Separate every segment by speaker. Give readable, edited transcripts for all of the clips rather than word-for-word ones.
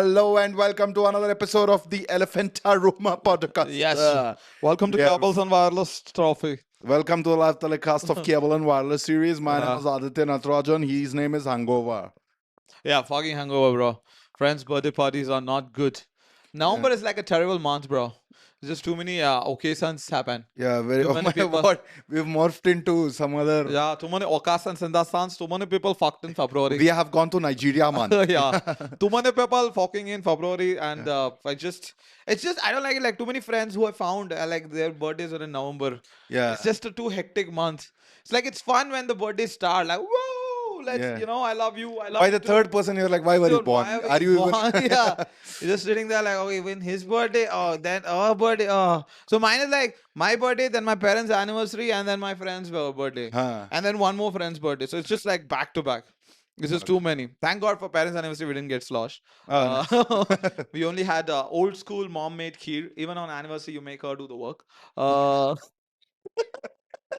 Speaker 1: Hello and welcome to another episode of the Elephantroom podcast.
Speaker 2: Yes. Welcome to
Speaker 1: yeah.
Speaker 2: Cables and Wireless Trophy.
Speaker 1: Welcome to the live telecast of Cable and Wireless series. My name
Speaker 2: Uh-huh.
Speaker 1: is Aditya Natarajan. His name is Hangover.
Speaker 2: Yeah, fucking hangover, bro. Friends' birthday parties are not good. November is like a terrible month, bro. There's just too many occasions happen.
Speaker 1: Yeah, very.
Speaker 2: Too
Speaker 1: Oh
Speaker 2: many
Speaker 1: my
Speaker 2: people.
Speaker 1: god, we've morphed into some other.
Speaker 2: Yeah, too many occasions in the sense. Too many people fucked in February.
Speaker 1: We have gone to Nigeria, man.
Speaker 2: Yeah, too many people fucking in February, and it's just I don't like it. Like too many friends who I found like their birthdays are in November.
Speaker 1: Yeah.
Speaker 2: It's just a too hectic month. It's like it's fun when the birthdays start. Like whoa, let's
Speaker 1: Yeah.
Speaker 2: I love you. I love
Speaker 1: By
Speaker 2: you
Speaker 1: the
Speaker 2: too.
Speaker 1: third person, you're like, why were you
Speaker 2: Dude,
Speaker 1: born?
Speaker 2: why
Speaker 1: Are you even?
Speaker 2: born? Yeah, you're just sitting there like, okay, when his birthday, oh, then our birthday, oh. So mine is like my birthday, then my parents' anniversary, and then my friend's birthday,
Speaker 1: Huh.
Speaker 2: and then one more friend's birthday. So it's just like back to back. This is too many. Thank God for parents' anniversary, we didn't get sloshed.
Speaker 1: Oh,
Speaker 2: We only had old school mom made kheer. Even on anniversary, you make her do the work. Uh,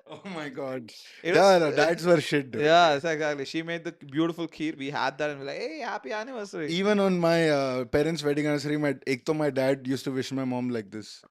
Speaker 1: Oh my god.
Speaker 2: it
Speaker 1: Yeah,
Speaker 2: was,
Speaker 1: no, dads were shit, dude.
Speaker 2: yeah, exactly. She made the beautiful kheer. We had that, and we're like, hey, happy anniversary.
Speaker 1: Even on my parents' wedding anniversary, my dad used to wish my mom like this.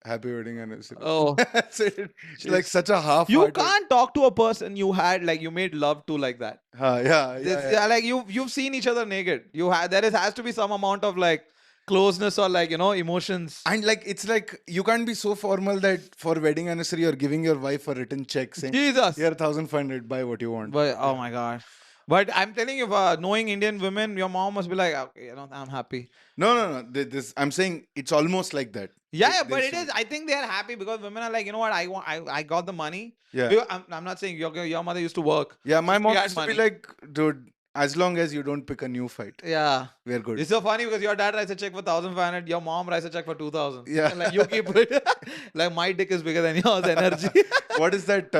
Speaker 1: Happy wedding anniversary.
Speaker 2: Oh.
Speaker 1: She's like such a half.
Speaker 2: You can't talk to a person you had like you made love to like that.
Speaker 1: Yeah.
Speaker 2: Like you've seen each other naked. You had has to be some amount of like closeness or like emotions.
Speaker 1: And like it's like you can't be so formal that for wedding anniversary you're giving your wife a written check saying
Speaker 2: Jesus.
Speaker 1: here 1,500, buy what you want.
Speaker 2: But oh my god. But I'm telling you, knowing Indian women, your mom must be like, okay, I'm happy.
Speaker 1: No. This I'm saying it's almost like that.
Speaker 2: Yeah,
Speaker 1: They
Speaker 2: but it
Speaker 1: say-
Speaker 2: is. I think they are happy because women are like, you know what? I got the money.
Speaker 1: Yeah.
Speaker 2: Because I'm not saying your mother used to work.
Speaker 1: Yeah, my
Speaker 2: She
Speaker 1: mom
Speaker 2: had
Speaker 1: used to be
Speaker 2: money.
Speaker 1: like, dude, as long as you don't pick a new fight,
Speaker 2: Yeah.
Speaker 1: we're good.
Speaker 2: It's so funny because your dad writes a check for 1,500, your mom writes a check for 2,000.
Speaker 1: Yeah.
Speaker 2: Like you keep it. Like my dick is bigger than yours, energy.
Speaker 1: What is that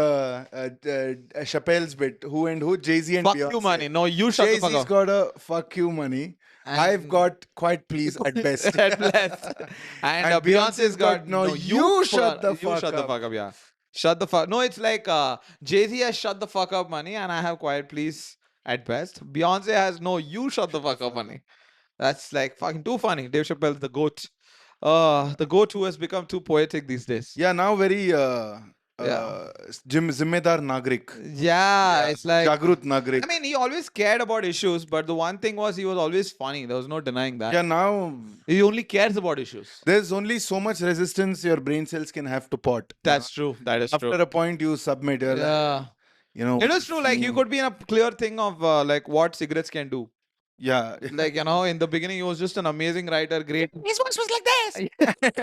Speaker 1: Chappelle's bit? Who and who? Jay-Z and
Speaker 2: Fuck
Speaker 1: Beyonce.
Speaker 2: you, money. No, you shut the
Speaker 1: Jay-Z's
Speaker 2: fuck up.
Speaker 1: got a fuck you money.
Speaker 2: And-
Speaker 1: I've got quite please at best.
Speaker 2: At best. And,
Speaker 1: And
Speaker 2: Beyonce's got
Speaker 1: no, you shut the
Speaker 2: you
Speaker 1: fuck
Speaker 2: shut the
Speaker 1: up.
Speaker 2: fuck up, yeah. Shut the fuck. No, it's like Jay-Z has shut the fuck up money and I have quiet please at best. Beyonce has no, you shut the fuck up money. That's like fucking too funny. Dave Chappelle, the goat. The goat who has become too poetic these days.
Speaker 1: Yeah, now very
Speaker 2: Yeah.
Speaker 1: zimmedar nagrik.
Speaker 2: Yeah, it's like
Speaker 1: Jagrut nagrik.
Speaker 2: I mean, he always cared about issues, but the one thing was he was always funny. There was no denying that.
Speaker 1: Yeah, now
Speaker 2: He only cares about issues.
Speaker 1: there's only so much resistance your brain cells can have to pot.
Speaker 2: That's true. That is
Speaker 1: After
Speaker 2: true.
Speaker 1: a point, you submit. You're like,
Speaker 2: Yeah. It is true. Like, you could be in a clear thing of like what cigarettes can do.
Speaker 1: Yeah.
Speaker 2: Like, in the beginning, he was just an amazing writer. Great. His voice was like this.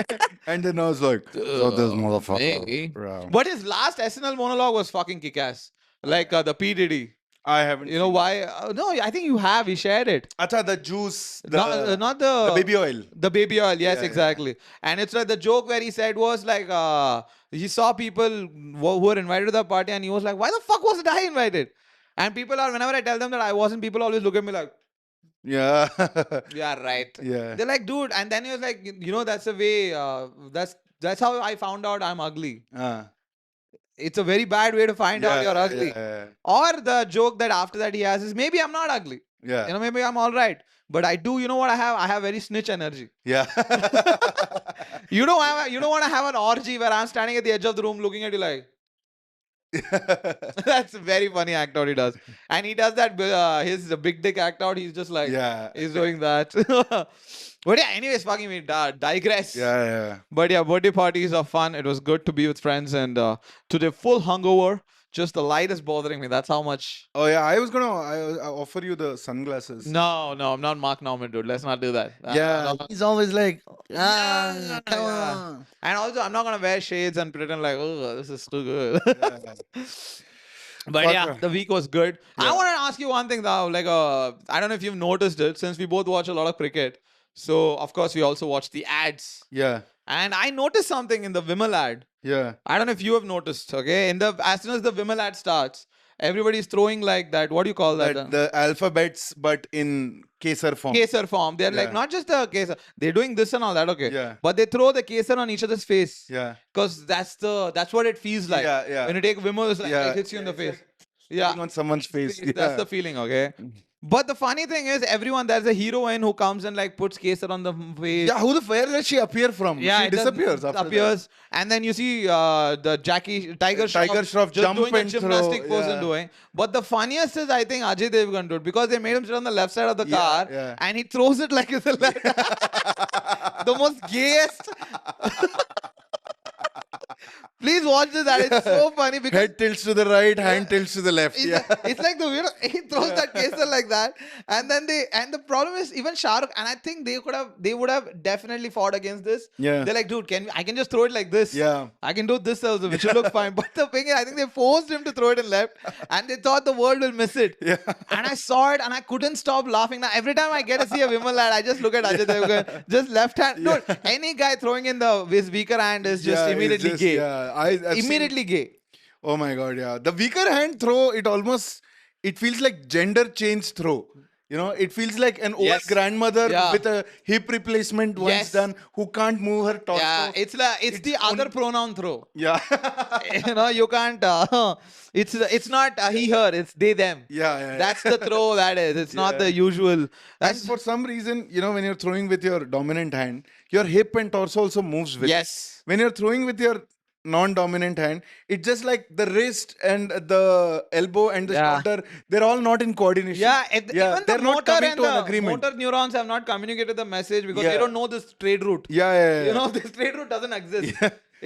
Speaker 1: And then I was like, so this motherfucker.
Speaker 2: Hey.
Speaker 1: Bro.
Speaker 2: But his last SNL monologue was fucking kick-ass. Like the P. Diddy.
Speaker 1: I haven't.
Speaker 2: You know why? No, I think you have. He shared it.
Speaker 1: Acha, the juice,
Speaker 2: Not
Speaker 1: the baby oil.
Speaker 2: The baby oil, yes,
Speaker 1: Yeah.
Speaker 2: exactly. And it's like the joke where he said was like, he saw people who were invited to the party and he was like, why the fuck wasn't I invited? And people are, whenever I tell them that I wasn't, people always look at me like,
Speaker 1: Yeah.
Speaker 2: yeah, right.
Speaker 1: Yeah.
Speaker 2: They're like, dude. And then he was like, that's the way, that's how I found out I'm ugly. It's a very bad way to find out you're ugly.
Speaker 1: Yeah.
Speaker 2: Or the joke that after that he has is, maybe I'm not ugly.
Speaker 1: Yeah.
Speaker 2: Maybe I'm all right. But I do, you know what I have? I have very snitch energy.
Speaker 1: Yeah.
Speaker 2: You don't want to have an orgy where I'm standing at the edge of the room looking at you like. That's a very funny act out he does, and he does that. His big dick act out. He's just like,
Speaker 1: Yeah.
Speaker 2: he's doing that. But yeah, anyways, fucking we digress.
Speaker 1: Yeah.
Speaker 2: But yeah, birthday parties are fun. It was good to be with friends, and today full hungover. Just the light is bothering me. That's how much.
Speaker 1: Oh yeah, I offer you the sunglasses.
Speaker 2: No, I'm not Mark Norman, dude. Let's not do that.
Speaker 1: Yeah,
Speaker 2: No.
Speaker 1: he's always like,
Speaker 2: Yeah,
Speaker 1: come
Speaker 2: yeah.
Speaker 1: on.
Speaker 2: And also, I'm not gonna wear shades and pretend like, oh, this is too good.
Speaker 1: Yeah.
Speaker 2: But
Speaker 1: Fuck
Speaker 2: yeah,
Speaker 1: her.
Speaker 2: the week was good. I
Speaker 1: Yeah.
Speaker 2: want to ask you one thing though. Like, I don't know if you've noticed it, since we both watch a lot of cricket. So of course we also watch the ads.
Speaker 1: Yeah.
Speaker 2: And I noticed something in the Vimal ad.
Speaker 1: Yeah.
Speaker 2: I don't know if you have noticed. Okay, as soon as the Vimal ad starts, everybody's throwing like that. What do you call that?
Speaker 1: That the alphabets, but in Kesar form.
Speaker 2: Kesar form. They're like
Speaker 1: Yeah.
Speaker 2: not just the Kesar. They're doing this and all that. Okay.
Speaker 1: Yeah.
Speaker 2: But they throw the Kesar on each other's face.
Speaker 1: Yeah.
Speaker 2: Because that's what it feels like.
Speaker 1: Yeah.
Speaker 2: When you take Vimal, it's like
Speaker 1: Yeah.
Speaker 2: it hits you in the
Speaker 1: Yeah,
Speaker 2: face. Yeah.
Speaker 1: On someone's face.
Speaker 2: That's the feeling, okay? But the funny thing is, everyone, there's a heroine who comes and like puts kesar on the face.
Speaker 1: Yeah, where does she appear from?
Speaker 2: Yeah,
Speaker 1: She
Speaker 2: it just
Speaker 1: disappears after
Speaker 2: appears, and then you see the Tiger
Speaker 1: Tiger Shroff
Speaker 2: just
Speaker 1: jump
Speaker 2: doing a
Speaker 1: and
Speaker 2: gymnastic
Speaker 1: throw,
Speaker 2: pose and
Speaker 1: yeah.
Speaker 2: doing. But the funniest is, I think Ajay Devgan did, because they made him sit on the left side of the
Speaker 1: Yeah,
Speaker 2: car,
Speaker 1: yeah.
Speaker 2: and he throws it like it's a left. The most gayest. Please watch this. That it's so funny because
Speaker 1: Head tilts to the right, hand tilts to the left.
Speaker 2: it's,
Speaker 1: Yeah.
Speaker 2: it's like the weird. He throws that kesar like that, and then the problem is, even Shah Rukh, and I think they would have definitely fought against this.
Speaker 1: Yeah.
Speaker 2: They're like, dude, I can just throw it like this.
Speaker 1: Yeah.
Speaker 2: I can do this also, which will look fine. But the thing is, I think they forced him to throw it in left, and they thought the world will miss it.
Speaker 1: Yeah.
Speaker 2: And I saw it, and I couldn't stop laughing. Now every time I get to see a Vimal lad, I just look at Ajay Devgan, just left hand. Dude, any guy throwing in his weaker hand is just
Speaker 1: Yeah, it's
Speaker 2: immediately
Speaker 1: just-
Speaker 2: gay.
Speaker 1: Yeah, I've seen-
Speaker 2: Immediately gay.
Speaker 1: Oh my god, yeah. The weaker hand throw, it feels like gender change throw. You know, it feels like an old
Speaker 2: Yes.
Speaker 1: grandmother
Speaker 2: Yeah.
Speaker 1: with a hip replacement once
Speaker 2: Yes.
Speaker 1: done who can't move her torso.
Speaker 2: Yeah, it's the other pronoun throw.
Speaker 1: Yeah.
Speaker 2: You can't. It's not he her. It's they them.
Speaker 1: Yeah.
Speaker 2: That's the throw. That is. It's not
Speaker 1: Yeah.
Speaker 2: the usual.
Speaker 1: And
Speaker 2: That's
Speaker 1: for some reason, when you're throwing with your dominant hand, your hip and torso also moves with it.
Speaker 2: yes.
Speaker 1: When you're throwing with your non-dominant hand, it's just like the wrist and the elbow and the
Speaker 2: Yeah.
Speaker 1: shoulder, they're all not in coordination.
Speaker 2: Yeah,
Speaker 1: Yeah,
Speaker 2: even
Speaker 1: they're
Speaker 2: the
Speaker 1: not
Speaker 2: motor
Speaker 1: coming
Speaker 2: and
Speaker 1: to an
Speaker 2: the
Speaker 1: agreement.
Speaker 2: motor neurons have not communicated the message because
Speaker 1: Yeah.
Speaker 2: they don't know this trade route.
Speaker 1: Yeah.
Speaker 2: You know, this trade route doesn't exist.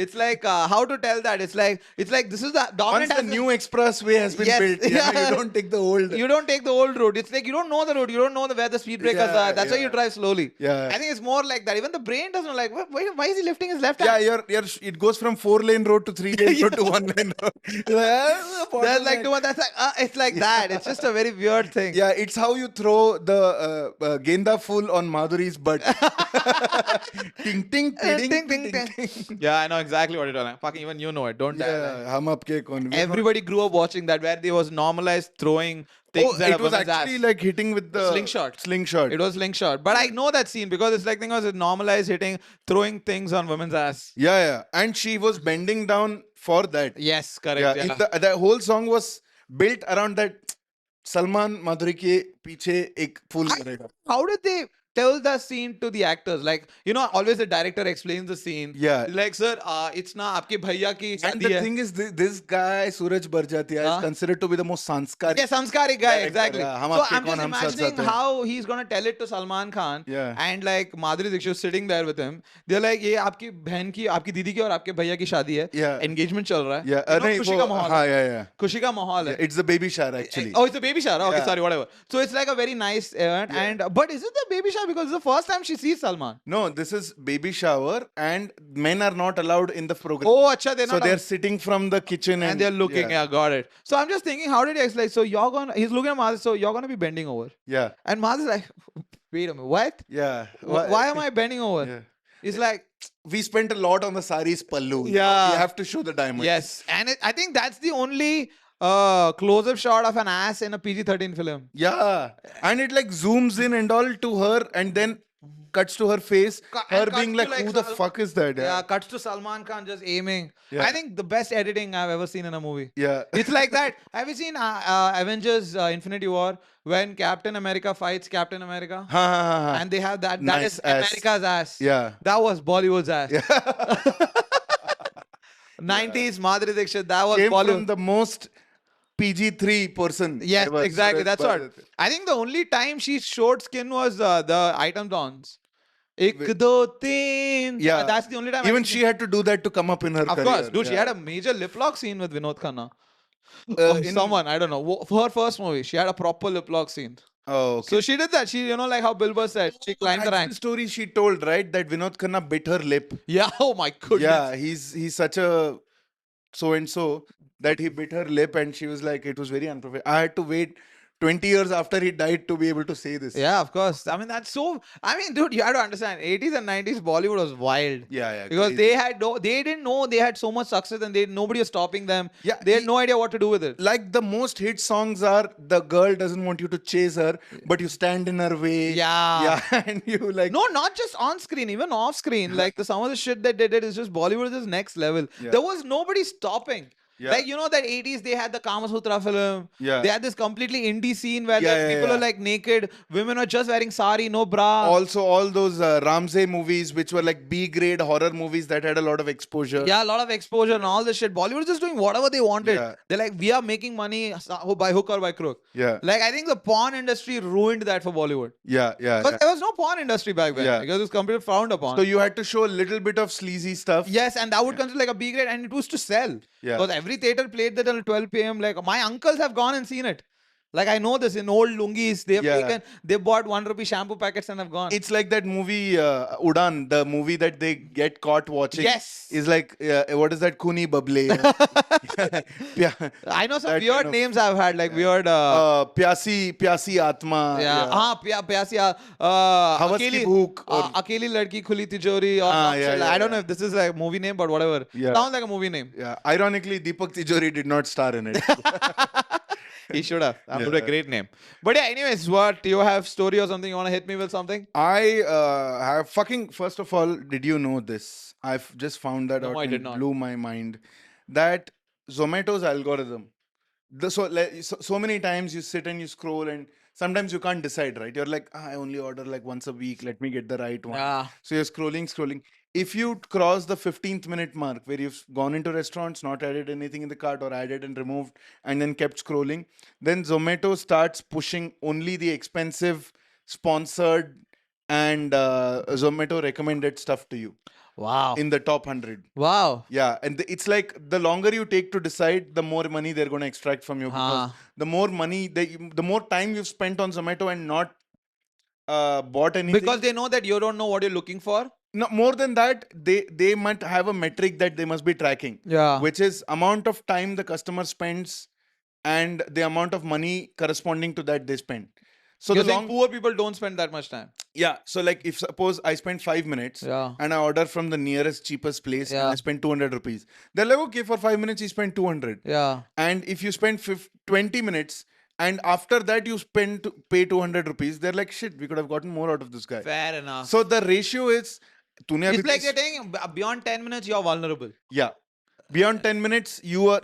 Speaker 2: It's like how to tell that. It's like this is the
Speaker 1: Once
Speaker 2: dominant.
Speaker 1: the
Speaker 2: has
Speaker 1: new expressway has been
Speaker 2: Yes,
Speaker 1: built,
Speaker 2: yeah.
Speaker 1: you don't take the old.
Speaker 2: You don't take the old route. It's like you don't know the route. You don't know where the speed breakers
Speaker 1: Yeah,
Speaker 2: are. That's why you
Speaker 1: yeah.
Speaker 2: drive slowly.
Speaker 1: Yeah.
Speaker 2: I think it's more like that. Even the brain doesn't know, like, why is he lifting his left
Speaker 1: Yeah,
Speaker 2: hand?
Speaker 1: it goes from 4-lane road to 3-lane road to 1-lane road.
Speaker 2: There's like two. That's like it's like that. It's just a very weird thing.
Speaker 1: Yeah, it's how you throw the genda full on Madhuri's butt. ting, ting, ting,
Speaker 2: Ting,
Speaker 1: ting,
Speaker 2: ting, ting. Yeah, I know exactly what you're talking about. Fucking even you know it. Don't tell.
Speaker 1: Yeah, hum apke kaun.
Speaker 2: Everybody grew up watching that, where they was normalized throwing things at a
Speaker 1: it was
Speaker 2: woman's
Speaker 1: actually
Speaker 2: ass.
Speaker 1: like hitting with the
Speaker 2: Slingshot.
Speaker 1: Slingshot.
Speaker 2: It was slingshot. But I know that scene because it's like thing was normalized throwing things on women's ass.
Speaker 1: Yeah. And she was bending down for that.
Speaker 2: Yes, correct.
Speaker 1: Yeah,
Speaker 2: Yeah.
Speaker 1: the whole song was built around that. Salman Madhuri के पीछे एक फूल करेगा.
Speaker 2: How did they tell the scene to the actors? Like, always the director explains the scene.
Speaker 1: Yeah.
Speaker 2: Like, sir, it's na आपके भैया की
Speaker 1: And
Speaker 2: शादी
Speaker 1: the
Speaker 2: है.
Speaker 1: thing is, this guy Suraj Barjatia
Speaker 2: Huh?
Speaker 1: is considered to be the most sanskaric.
Speaker 2: Yeah, Sanskari guy,
Speaker 1: Director,
Speaker 2: exactly.
Speaker 1: yeah. हम
Speaker 2: So
Speaker 1: आपके
Speaker 2: I'm
Speaker 1: कौन,
Speaker 2: just
Speaker 1: हम साथ
Speaker 2: imagining
Speaker 1: साथ हैं.
Speaker 2: how he's gonna tell it to Salman Khan.
Speaker 1: Yeah.
Speaker 2: And like Madhuri Dixit sitting there with him. They're like, ये आपकी बहन की, आपकी दीदी की और आपके भैया की शादी है.
Speaker 1: Yeah.
Speaker 2: Engagement चल रहा है.
Speaker 1: Yeah,
Speaker 2: नहीं, खुशी का माहौल है.
Speaker 1: yeah.
Speaker 2: खुशी का माहौल है.
Speaker 1: It's the baby shower actually.
Speaker 2: Oh, it's a baby shower. Okay,
Speaker 1: Yeah.
Speaker 2: sorry, whatever. So it's like a very nice event. And but is it the baby shower? Because it's the first time she sees Salman.
Speaker 1: No, this is baby shower, and men are not allowed in the program.
Speaker 2: Oh, acha, they're
Speaker 1: so
Speaker 2: not.
Speaker 1: they're sitting from the kitchen
Speaker 2: And they're looking. Yeah, got it. So I'm just thinking, how did he explain? So he's looking at Madhuri. So you're gonna be bending over.
Speaker 1: Yeah.
Speaker 2: And Madhuri's like, wait a minute, what?
Speaker 1: Yeah.
Speaker 2: Why am I bending over?
Speaker 1: Yeah.
Speaker 2: It's like,
Speaker 1: We spent a lot on the saris pallu.
Speaker 2: Yeah.
Speaker 1: You have to show the diamond.
Speaker 2: yes. And I think that's the only close-up shot of an ass in a PG-13 film.
Speaker 1: Yeah. And it like zooms in and all to her and then cuts to her face.
Speaker 2: And
Speaker 1: Her
Speaker 2: cuts
Speaker 1: being
Speaker 2: to,
Speaker 1: like,
Speaker 2: like,
Speaker 1: who the
Speaker 2: Sal-
Speaker 1: fuck is that?
Speaker 2: Yeah, cuts to Salman Khan just aiming.
Speaker 1: Yeah.
Speaker 2: I think the best editing I've ever seen in a movie.
Speaker 1: Yeah.
Speaker 2: It's like that. Have you seen Avengers Infinity War when Captain America fights Captain America?
Speaker 1: Ha.
Speaker 2: And they have that. That
Speaker 1: Nice
Speaker 2: is
Speaker 1: ass.
Speaker 2: America's ass.
Speaker 1: Yeah.
Speaker 2: That was Bollywood's ass. 90s Madhuri Dixit. That was
Speaker 1: Came
Speaker 2: Bollywood.
Speaker 1: from the most PG-3 person.
Speaker 2: Yes,
Speaker 1: ever.
Speaker 2: exactly. That's what.
Speaker 1: Bharati.
Speaker 2: I think the only time she showed skin was the item dons. Ek, do, teen.
Speaker 1: Yeah.
Speaker 2: That's the only time. I
Speaker 1: Even
Speaker 2: think
Speaker 1: she had to do that to come up in her
Speaker 2: Of
Speaker 1: career.
Speaker 2: course, dude. She
Speaker 1: Yeah.
Speaker 2: had a major lip lock scene with Vinod Khanna.
Speaker 1: In-
Speaker 2: Someone, I don't know. For her first movie, she had a proper lip lock scene.
Speaker 1: Oh, okay.
Speaker 2: So she did that. She, like how Bill Burr said, she climbed the
Speaker 1: That's the
Speaker 2: ranks.
Speaker 1: story she told, right? That Vinod Khanna bit her lip.
Speaker 2: Yeah. Oh my goodness.
Speaker 1: Yeah, he's such a so and so that he bit her lip, and she was like, it was very unprofessional. I had to wait 20 years after he died to be able to say this.
Speaker 2: Yeah, of course. I mean, that's so. I mean, dude, you have to understand. 80s and 90s Bollywood was wild.
Speaker 1: Yeah.
Speaker 2: Because
Speaker 1: crazy.
Speaker 2: they didn't know they had so much success and nobody was stopping them.
Speaker 1: Yeah,
Speaker 2: They had no idea what to do with it.
Speaker 1: Like the most hit songs are the girl doesn't want you to chase her, but you stand in her way.
Speaker 2: Yeah.
Speaker 1: Yeah, and you like.
Speaker 2: No, not just on screen, even off screen. Like some of the shit that they did is just Bollywood is just next level.
Speaker 1: Yeah.
Speaker 2: There was nobody stopping.
Speaker 1: Yeah.
Speaker 2: Like, you know, that 80s, they had the Kama Sutra film.
Speaker 1: Yeah.
Speaker 2: They had this completely indie scene where
Speaker 1: Yeah,
Speaker 2: like,
Speaker 1: yeah,
Speaker 2: people
Speaker 1: yeah.
Speaker 2: are like naked, women are just wearing sari, no bra.
Speaker 1: Also, all those Ramsey movies, which were like B-grade horror movies that had a lot of exposure.
Speaker 2: Yeah, a lot of exposure and all this shit. Bollywood was just doing whatever they wanted.
Speaker 1: Yeah.
Speaker 2: They're like, we are making money by hook or by crook.
Speaker 1: Yeah.
Speaker 2: Like, I think the porn industry ruined that for Bollywood.
Speaker 1: Yeah. Yeah.
Speaker 2: Because
Speaker 1: Yeah.
Speaker 2: there was no porn industry back then.
Speaker 1: Yeah.
Speaker 2: Because it was completely frowned upon.
Speaker 1: So you had to show a little bit of sleazy stuff.
Speaker 2: Yes, and that would consider like a B grade, and it was to sell.
Speaker 1: Yeah.
Speaker 2: Because every theater played that till 12 p.m. Like, my uncles have gone and seen it. Like, I know this in old lungis. They have
Speaker 1: Yeah.
Speaker 2: taken, they bought 1 rupee shampoo packets and have gone.
Speaker 1: It's like that movie Udan, the movie that they get caught watching.
Speaker 2: Yes.
Speaker 1: Is like what is that? Kuni Bable. Yeah.
Speaker 2: I know some
Speaker 1: that
Speaker 2: weird
Speaker 1: kind of-
Speaker 2: names I've had, like weird.
Speaker 1: Pyasi Atma.
Speaker 2: Yeah, हाँ प्यासी
Speaker 1: Havas ki
Speaker 2: अकेली
Speaker 1: bhook or-
Speaker 2: अकेली लड़की खुली तिजोरी or
Speaker 1: हाँ,
Speaker 2: some
Speaker 1: yeah,
Speaker 2: shit.
Speaker 1: yeah,
Speaker 2: I don't
Speaker 1: yeah.
Speaker 2: know if this is like a movie name, but whatever.
Speaker 1: Yeah.
Speaker 2: Sounds like a movie name.
Speaker 1: Yeah. Ironically, Deepak Tijori did not star in it.
Speaker 2: He should have. That would be a
Speaker 1: Yeah.
Speaker 2: great name. But yeah, anyways, what you have story or something? You want to hit me with something?
Speaker 1: I have fucking. First of all, did you know this? I've just found that
Speaker 2: No,
Speaker 1: out
Speaker 2: I
Speaker 1: and
Speaker 2: did not.
Speaker 1: blew my mind. That Zomato's algorithm. So many times you sit and you scroll and sometimes you can't decide, right? You're like, I only order like once a week. Let me get the right one.
Speaker 2: Yeah.
Speaker 1: So you're scrolling. If you cross the 15th minute mark where you've gone into restaurants, not added anything in the cart or added and removed and then kept scrolling, then Zomato starts pushing only the expensive, sponsored and Zomato recommended stuff to you
Speaker 2: Wow.
Speaker 1: in the top 100.
Speaker 2: Wow.
Speaker 1: Yeah, and it's like the longer you take to decide, the more money they're going to extract from you. Because the more money, the more time you've spent on Zomato and not bought anything.
Speaker 2: Because they know that you don't know what you're looking for.
Speaker 1: No, more than that, they might have a metric that they must be tracking,
Speaker 2: Yeah.
Speaker 1: which is amount of time the customer spends and the amount of money corresponding to that they spend. So
Speaker 2: You're
Speaker 1: the
Speaker 2: saying
Speaker 1: long,
Speaker 2: poor people don't spend that much time.
Speaker 1: yeah. So like if suppose I spend 5 minutes
Speaker 2: Yeah.
Speaker 1: and I order from the nearest cheapest place and
Speaker 2: Yeah.
Speaker 1: I spend 200 rupees, they're like, okay, for 5 minutes you spend 200.
Speaker 2: Yeah.
Speaker 1: And if you spend 20 minutes and after that you pay 200 rupees, they're like, shit, we could have gotten more out of this guy.
Speaker 2: Fair enough.
Speaker 1: So the ratio is, तूने
Speaker 2: It's
Speaker 1: अभी
Speaker 2: like
Speaker 1: तीस-
Speaker 2: you're saying beyond 10 minutes, you're vulnerable.
Speaker 1: Yeah. Beyond 10 minutes, you're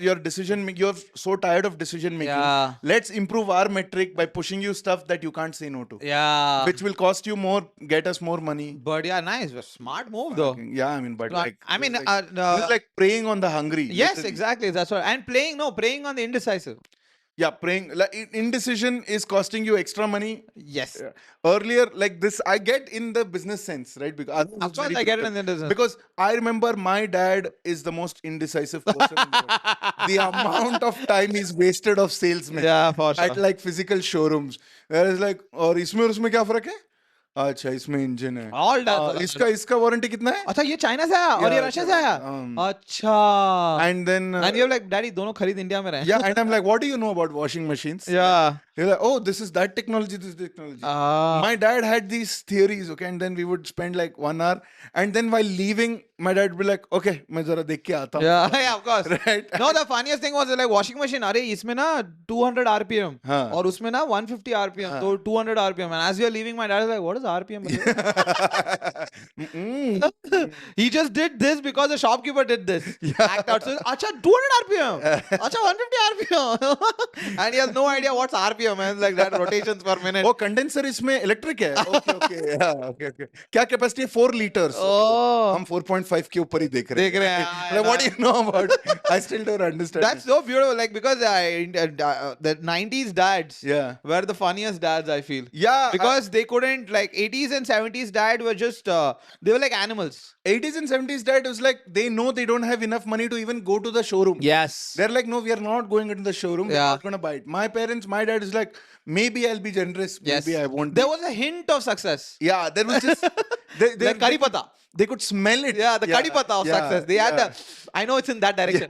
Speaker 1: so tired of decision making.
Speaker 2: Yeah.
Speaker 1: Let's improve our metric by pushing you stuff that you can't say no to.
Speaker 2: Yeah.
Speaker 1: Which will cost you more, get us more money.
Speaker 2: But yeah, nice. Smart move though.
Speaker 1: Yeah, I mean, but like,
Speaker 2: I mean,
Speaker 1: this is like preying on the hungry.
Speaker 2: yes,
Speaker 1: literally.
Speaker 2: exactly. That's what. And preying on the indecisive.
Speaker 1: Yeah, preying. Like, indecision is costing you extra money.
Speaker 2: Yes.
Speaker 1: Earlier, like this, I get in the business sense, right? Because
Speaker 2: Of course, I get it in the business.
Speaker 1: Because I remember my dad is the most indecisive person in the world. The amount of time he's wasted of salesmen
Speaker 2: Yeah, for sure.
Speaker 1: at like physical showrooms. Whereas like, और इसमें और उसमें क्या फर्क है? अच्छा इसमें engine है.
Speaker 2: All that.
Speaker 1: इसका वारंटी कितना है?
Speaker 2: अच्छा ये चाइना से आया और ये
Speaker 1: Yeah,
Speaker 2: रशिया से आया. अच्छा.
Speaker 1: And then
Speaker 2: And you're like, Daddy, दोनों खरीद इंडिया में रहे.
Speaker 1: yeah, and I'm like, what do you know about washing machines?
Speaker 2: Yeah.
Speaker 1: You're like, oh, this is that technology, this technology. My dad had these theories, okay, and then we would spend like 1 hour, and then while leaving, my dad would be like, okay, मैं जरा देख के आता हूँ.
Speaker 2: Yeah, yeah, of course.
Speaker 1: Right.
Speaker 2: No, the funniest thing was like washing machine. अरे इसमें ना 200 RPM
Speaker 1: हाँ.
Speaker 2: और उसमें ना 150 RPM, तो 200 RPM. And as we are leaving, my dad is like, what is RPM? He just did this because the shopkeeper did this. Act out. So, अच्छा 200 RPM. अच्छा 150 RPM. And he has no idea what's RPM. And like that rotations per minute.
Speaker 1: वो condenser इसमें electric है. Okay. क्या capacity है? 4 liters.
Speaker 2: Oh.
Speaker 1: हम 4.5 के ऊपर ही देख रहे हैं. Like, what do you know about? I still don't understand.
Speaker 2: That's so beautiful. Like because the 90s dads
Speaker 1: Yeah.
Speaker 2: were the funniest dads, I feel.
Speaker 1: Yeah.
Speaker 2: Because they couldn't, like 80s and 70s dad were just they were like animals.
Speaker 1: 80s and 70s dad was like, they know they don't have enough money to even go to the showroom.
Speaker 2: Yes.
Speaker 1: They're like, no, we are not going into the showroom. We're
Speaker 2: Yeah.
Speaker 1: not going to buy it. My dad is like, maybe I'll be generous.
Speaker 2: Yes.
Speaker 1: Maybe I won't.
Speaker 2: There was a hint of success.
Speaker 1: Yeah, there was just
Speaker 2: Like curry pata.
Speaker 1: They could smell it.
Speaker 2: Yeah, the curry pata of success. They had the. I know it's in that direction.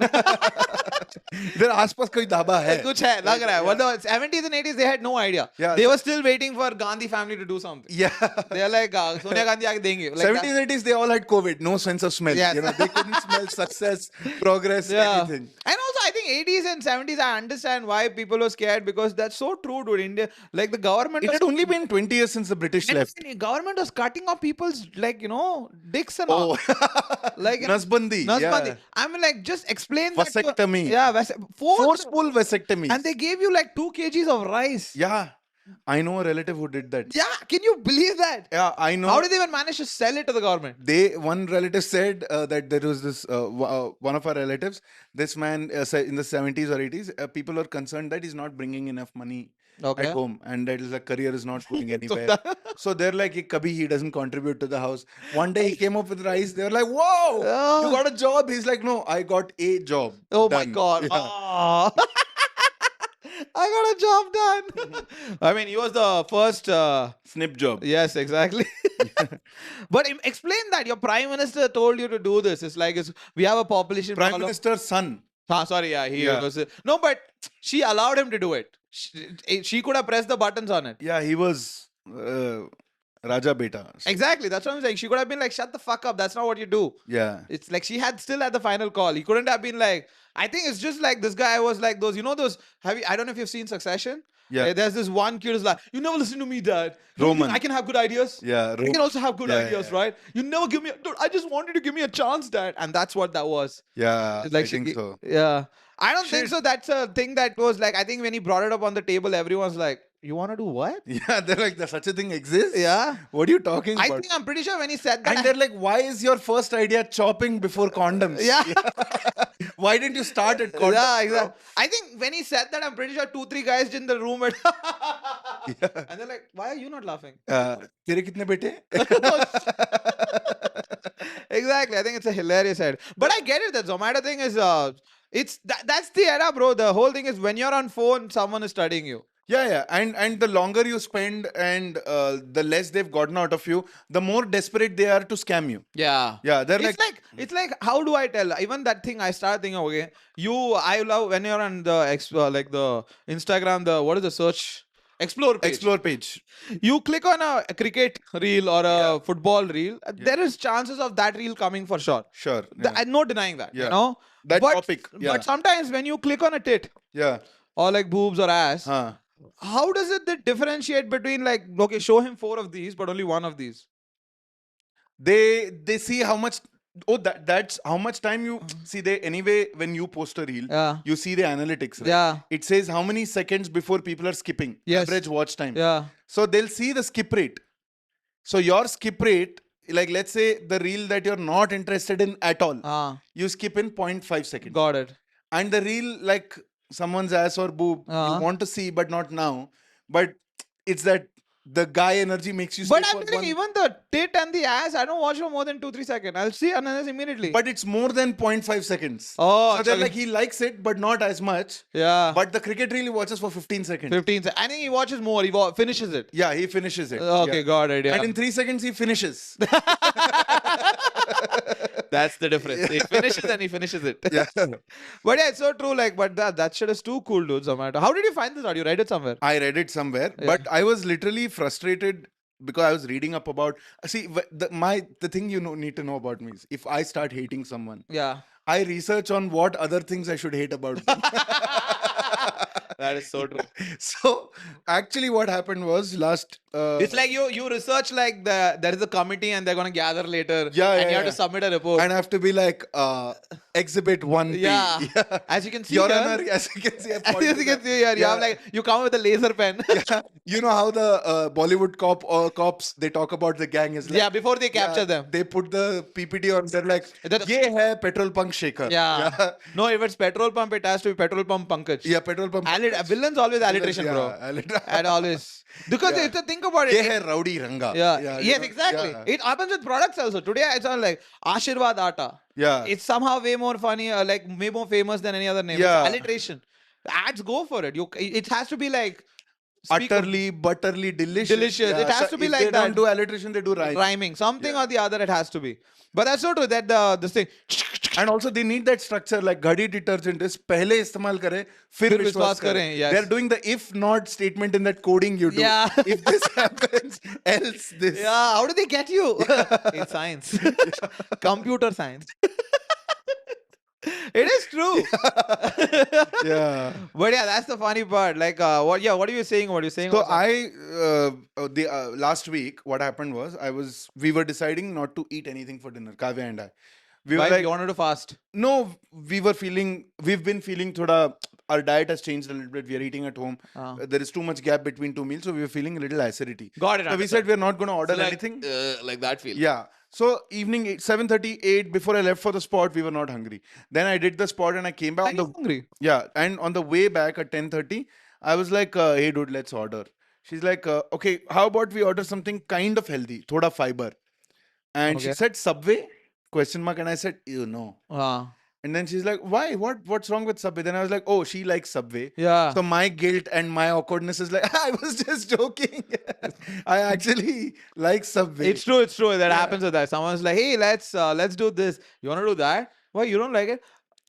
Speaker 1: Their आसपास कोई ढाबा है.
Speaker 2: कुछ है लग रहा है. But the 70s and 80s they had no idea.
Speaker 1: Yeah.
Speaker 2: They were still waiting for Gandhi family to do something.
Speaker 1: Yeah.
Speaker 2: They are like Sonia Gandhi आके देंगे. Like
Speaker 1: 70s, 80s, they all had COVID. No sense of smell.
Speaker 2: Yes.
Speaker 1: You know, they couldn't smell success, progress, anything.
Speaker 2: And also, I think 80s and 70s, I understand why people were scared because that's so true, dude. India, like the government,
Speaker 1: It had only been 20 years since the British left.
Speaker 2: the government was cutting off people's, like, dicks and all.
Speaker 1: Oh,
Speaker 2: Like, you know,
Speaker 1: Nasbandi.
Speaker 2: Nasbandi.
Speaker 1: Yeah.
Speaker 2: I mean, like, just explain that.
Speaker 1: Vasectomy.
Speaker 2: Yeah,
Speaker 1: Forceful vasectomy.
Speaker 2: and they gave you like 2 kgs of rice.
Speaker 1: Yeah. I know a relative who did that.
Speaker 2: Yeah, can you believe that?
Speaker 1: Yeah, I know.
Speaker 2: How did they even manage to sell it to the government?
Speaker 1: One relative said that there was this one of our relatives. This man said in the 70s or 80s, people were concerned that he's not bringing enough money at
Speaker 2: Okay.
Speaker 1: home, and that his career is not going
Speaker 2: So
Speaker 1: anywhere.
Speaker 2: that-
Speaker 1: So they're like, kabhi he doesn't contribute to the house. One day he came up with rice. They were like, whoa, you
Speaker 2: Oh.
Speaker 1: got a job? He's like, no, I got a job.
Speaker 2: Oh my
Speaker 1: done."
Speaker 2: God.
Speaker 1: Yeah.
Speaker 2: Ah. I got a job done. I mean, he was the first.
Speaker 1: Snip job.
Speaker 2: Yes, exactly. But explain that your prime minister told you to do this. It's like we have a population
Speaker 1: Prime
Speaker 2: problem.
Speaker 1: Minister's son.
Speaker 2: Sorry, yeah, he
Speaker 1: Yeah.
Speaker 2: was. No, but she allowed him to do it. She could have pressed the buttons on it.
Speaker 1: Yeah, he was Raja Beta. So,
Speaker 2: Exactly. That's what I'm saying. She could have been like, "Shut the fuck up. That's not what you do."
Speaker 1: yeah.
Speaker 2: It's like she still had the final call. He couldn't have been like. I think it's just like this guy was like those. You know those. I don't know if you've seen Succession.
Speaker 1: Yeah.
Speaker 2: There's this one kid who's like, "You never listen to me, Dad.
Speaker 1: Roman.
Speaker 2: I can have good ideas.
Speaker 1: Yeah.
Speaker 2: I can also have good
Speaker 1: Yeah,
Speaker 2: ideas,
Speaker 1: yeah.
Speaker 2: right? You never give me. Dude, I just wanted to give me a chance, Dad." And that's what that was.
Speaker 1: Yeah.
Speaker 2: It's like
Speaker 1: I think so.
Speaker 2: Yeah. I don't think
Speaker 1: Shit.
Speaker 2: so. That's a thing that was like. I think when he brought it up on the table, everyone's like, "You want to do what?"
Speaker 1: Yeah, they're like, such a thing exists?
Speaker 2: Yeah.
Speaker 1: What are you talking
Speaker 2: I
Speaker 1: about?
Speaker 2: think I'm pretty sure when he said that.
Speaker 1: And they're like, why is your first idea chopping before condoms?
Speaker 2: Yeah.
Speaker 1: Why didn't you start at condoms?
Speaker 2: Yeah,
Speaker 1: bro?
Speaker 2: exactly. I think when he said that, I'm pretty sure 2-3 guys in the room and, and they're like, "Why are you not laughing?"
Speaker 1: तेरे कितने बेटे?
Speaker 2: Exactly. I think it's a hilarious ad. But I get it. The Zomato thing is, that's the era, bro. The whole thing is when you're on phone, someone is studying you.
Speaker 1: Yeah. And the longer you spend and the less they've gotten out of you, the more desperate they are to scam you.
Speaker 2: Yeah.
Speaker 1: Yeah, they're
Speaker 2: It's like how do I tell? Even that thing I started thinking, okay, I love when you're on the like the Instagram, what is the search? Explore page.
Speaker 1: Explore page.
Speaker 2: You click on a cricket reel or a football reel, there is chances of that reel coming for sure.
Speaker 1: Sure.
Speaker 2: I'm not denying that, you
Speaker 1: Yeah.
Speaker 2: know.
Speaker 1: That
Speaker 2: but,
Speaker 1: topic, yeah.
Speaker 2: But sometimes when you click on a tit
Speaker 1: Yeah.
Speaker 2: or like boobs or ass,
Speaker 1: Huh.
Speaker 2: how does it differentiate between like, okay, show him 4 of these, but only 1 of these?
Speaker 1: They see how much. Oh, that's how much time you see. They anyway when you post a reel,
Speaker 2: Yeah.
Speaker 1: you see the analytics. Right?
Speaker 2: Yeah.
Speaker 1: It says how many seconds before people are skipping.
Speaker 2: Yes.
Speaker 1: Average watch time.
Speaker 2: Yeah.
Speaker 1: So they'll see the skip rate. So your skip rate, like let's say the reel that you're not interested in at all, you skip in 0.5 seconds.
Speaker 2: Got it.
Speaker 1: And the reel like someone's ass or boob, you want to see but not now. But it's that the guy energy makes you.
Speaker 2: But
Speaker 1: stay
Speaker 2: I'm
Speaker 1: for
Speaker 2: telling
Speaker 1: one-
Speaker 2: even the tit and the ass, I don't watch for more than 2-3 seconds. I'll see analyze immediately.
Speaker 1: But it's more than 0.5 seconds.
Speaker 2: Oh,
Speaker 1: So they're
Speaker 2: okay.
Speaker 1: like, he likes it, but not as much.
Speaker 2: Yeah.
Speaker 1: But the cricket reel he watches for 15 seconds.
Speaker 2: 15 seconds. I think he watches more. He finishes it.
Speaker 1: Yeah, he finishes it.
Speaker 2: Okay,
Speaker 1: Yeah.
Speaker 2: got it. Yeah.
Speaker 1: And in 3 seconds, he finishes.
Speaker 2: That's the difference. He finishes and he finishes it.
Speaker 1: Yeah.
Speaker 2: But yeah, it's so true. Like, but that shit is too cool, dude. Zomato. How did you find this out? You read it somewhere?
Speaker 1: I read it somewhere, but I was literally frustrated because I was reading up about. See, the thing you need to know about me is if I start hating someone,
Speaker 2: Yeah.
Speaker 1: I research on what other things I should hate about them.
Speaker 2: That is so true.
Speaker 1: So actually, what happened was last.
Speaker 2: It's like you research like there is a committee and they're gonna gather later.
Speaker 1: Yeah,
Speaker 2: and
Speaker 1: yeah,
Speaker 2: you have
Speaker 1: yeah.
Speaker 2: to submit a report.
Speaker 1: and I have to be like exhibit 1P.
Speaker 2: Yeah.
Speaker 1: Yeah.
Speaker 2: As you can see
Speaker 1: Your
Speaker 2: here,
Speaker 1: Honor, as you can see, I
Speaker 2: as
Speaker 1: pointed
Speaker 2: you can
Speaker 1: at-
Speaker 2: see here, you
Speaker 1: Yeah.
Speaker 2: have like you come with a laser pen.
Speaker 1: Yeah. You know how the Bollywood cops they talk about the gang is like,
Speaker 2: Yeah, before they capture
Speaker 1: yeah,
Speaker 2: them.
Speaker 1: They put the PPT on. They're like,
Speaker 2: That-
Speaker 1: "Ye hai petrol pump shaker."
Speaker 2: Yeah. No, if it's petrol pump, it has to be petrol pump Pankaj.
Speaker 1: Yeah, petrol pump.
Speaker 2: Villains always alliteration, bro. And always. Because
Speaker 1: Yeah.
Speaker 2: if you think about
Speaker 1: Ye
Speaker 2: it.
Speaker 1: hai rowdy ranga.
Speaker 2: Yeah.
Speaker 1: you
Speaker 2: Yes,
Speaker 1: know,
Speaker 2: exactly.
Speaker 1: Yeah.
Speaker 2: It happens with products also. Today it's all like Ashirwad Atta.
Speaker 1: Yeah.
Speaker 2: It's somehow way more funny, like way more famous than any other name.
Speaker 1: Yeah.
Speaker 2: It's alliteration. Ads go for it. It has to be like speak of
Speaker 1: Utterly, butterly, delicious.
Speaker 2: Delicious. It has to be
Speaker 1: if
Speaker 2: like
Speaker 1: they
Speaker 2: that.
Speaker 1: don't do alliteration, they do rhyme.
Speaker 2: rhyming. Something or the other it has to be. But that's so true that this thing.
Speaker 1: And also they need that structure like ghadi detergent is पहले इस्तेमाल करें फिर
Speaker 2: फिर
Speaker 1: विश्वास
Speaker 2: विश्वास
Speaker 1: करें.
Speaker 2: करें, yes.
Speaker 1: They're doing the if not statement in that coding you do.
Speaker 2: Yeah.
Speaker 1: If this happens, else this.
Speaker 2: Yeah, how do they get you? In science. Computer science. It is true.
Speaker 1: Yeah.
Speaker 2: But yeah, that's the funny part. Like, what? Yeah, what are you saying? What are you saying?
Speaker 1: So
Speaker 2: about some-
Speaker 1: the last week, what happened was we were deciding not to eat anything for dinner, Kavya and I. We were
Speaker 2: Why
Speaker 1: like,
Speaker 2: you wanted to fast?
Speaker 1: no, we've been feeling our diet has changed a little bit. We are eating at home.
Speaker 2: Ah.
Speaker 1: There is too much gap between two meals, so we were feeling a little acidity.
Speaker 2: Got it.
Speaker 1: So we said we're not going to order
Speaker 2: So like,
Speaker 1: anything.
Speaker 2: like that feel.
Speaker 1: Yeah. So evening 7:38 before I left for the spot, we were not hungry. Then I did the spot and I came back
Speaker 2: Like
Speaker 1: on
Speaker 2: you're hungry.
Speaker 1: yeah, and on the way back at 10:30, I was like, hey dude, let's order. She's like, okay, how about we order something kind of healthy, thoda fiber. And she
Speaker 2: Okay.
Speaker 1: said Subway? Question mark. And I said, you know. And then she's like, why? What's wrong with Subway? Then I was like, oh, she likes Subway.
Speaker 2: Yeah.
Speaker 1: So my guilt and my awkwardness is like, I was just joking. I actually like Subway.
Speaker 2: It's true. It's true. That happens with that. Someone's like, "Hey, let's do this. You want to do that? Why you don't like it?"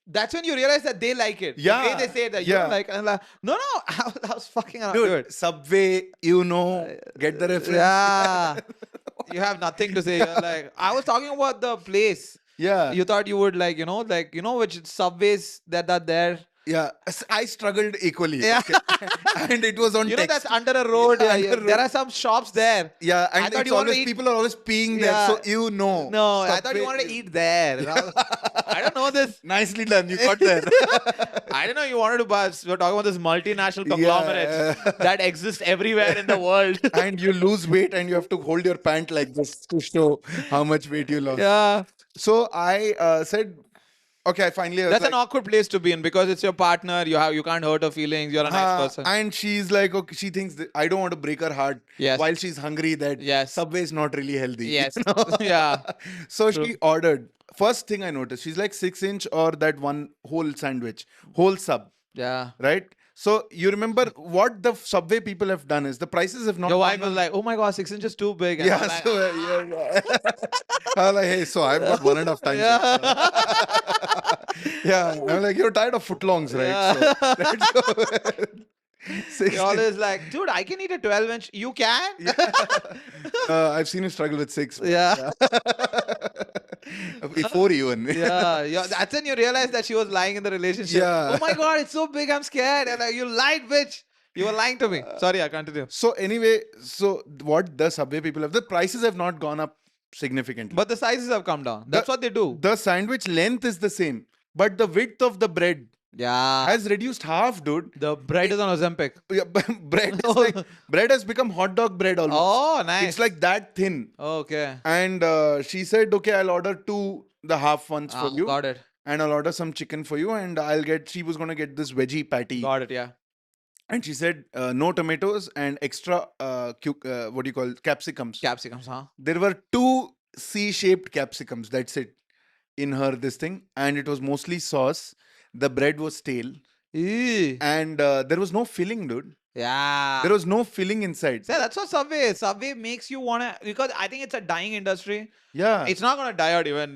Speaker 2: That's when you realize that they like it.
Speaker 1: Yeah.
Speaker 2: The way they say that you
Speaker 1: Yeah.
Speaker 2: don't like it. And I'm like, no, I was fucking around.
Speaker 1: Dude, Subway, you know, get the reference.
Speaker 2: Yeah. You have nothing to say. You're like, I was talking about the place.
Speaker 1: Yeah.
Speaker 2: You thought you would like, which subways that are there.
Speaker 1: Yeah. I struggled equally.
Speaker 2: Yeah.
Speaker 1: Okay. And it was on
Speaker 2: You know,
Speaker 1: text.
Speaker 2: that's under a road.
Speaker 1: Yeah,
Speaker 2: Yeah,
Speaker 1: under a
Speaker 2: there
Speaker 1: road.
Speaker 2: are some shops there.
Speaker 1: Yeah,
Speaker 2: I
Speaker 1: and
Speaker 2: thought
Speaker 1: it's
Speaker 2: you wanted to
Speaker 1: always
Speaker 2: eat-
Speaker 1: people are always peeing there,
Speaker 2: Yeah.
Speaker 1: so you know.
Speaker 2: No, I thought
Speaker 1: Subway
Speaker 2: you wanted to
Speaker 1: is-
Speaker 2: eat there. And I was- I don't know this.
Speaker 1: Nicely done, you got there.
Speaker 2: I didn't know you wanted to buy. We're talking about this multinational conglomerates
Speaker 1: Yeah.
Speaker 2: that exist everywhere in the world.
Speaker 1: And you lose weight and you have to hold your pant like this to show how much weight you lost.
Speaker 2: Yeah,
Speaker 1: So I said, okay, finally I was
Speaker 2: that's
Speaker 1: like,
Speaker 2: an awkward place to be in because it's your partner. You can't hurt her feelings. You're a nice person.
Speaker 1: and she's like, okay, she thinks that I don't want to break her heart
Speaker 2: Yes.
Speaker 1: while she's hungry that
Speaker 2: Yes.
Speaker 1: Subway is not really healthy.
Speaker 2: Yes.
Speaker 1: you know?
Speaker 2: Yeah.
Speaker 1: So she ordered. First thing I noticed, she's like 6-inch or that one whole sandwich, whole sub,
Speaker 2: Yeah.
Speaker 1: right? So you remember what the Subway people have done is the prices have not
Speaker 2: Your
Speaker 1: gone
Speaker 2: wife was
Speaker 1: up.
Speaker 2: like, "Oh my god, 6 inches too big." And
Speaker 1: Yeah,
Speaker 2: I'm like,
Speaker 1: so yeah. I'm like, hey, so I've got 1.5 times.
Speaker 2: yeah.
Speaker 1: Yeah, I'm like, you're tired of footlongs, right?
Speaker 2: Yeah.
Speaker 1: So let's go.
Speaker 2: You're always like, "Dude, I can eat a 12-inch. You can?"
Speaker 1: I've seen you struggle with 6.
Speaker 2: Yeah.
Speaker 1: Before even.
Speaker 2: Yeah. That's when you realize that she was lying in the relationship.
Speaker 1: Yeah.
Speaker 2: Oh my god, it's so big, I'm scared. And like, you lied, bitch. You were lying to me. Sorry, I continue.
Speaker 1: So anyway, so what the Subway people have, the prices have not gone up significantly.
Speaker 2: But the sizes have come down. That's what they do.
Speaker 1: The sandwich length is the same, but the width of the bread
Speaker 2: Yeah.
Speaker 1: has reduced half, dude.
Speaker 2: The bread is on Ozempic.
Speaker 1: Yeah, bread is like bread has become hot dog bread almost.
Speaker 2: Oh, nice.
Speaker 1: It's like that thin.
Speaker 2: Okay.
Speaker 1: And she said, okay, I'll order 2 the half ones for you.
Speaker 2: Got it.
Speaker 1: And I'll order some chicken for you. And she was going to get this veggie patty.
Speaker 2: Got it, yeah.
Speaker 1: And she said, no tomatoes and extra, what do you call capsicums.
Speaker 2: Capsicums, huh?
Speaker 1: There were 2 C-shaped capsicums. That's it. In her, this thing. And it was mostly sauce. The bread was stale.
Speaker 2: Eee.
Speaker 1: And there was no filling, dude.
Speaker 2: Yeah.
Speaker 1: There was no filling inside.
Speaker 2: Yeah, that's what Subway is. Subway makes you wanna, because I think it's a dying industry.
Speaker 1: Yeah.
Speaker 2: It's not gonna die out even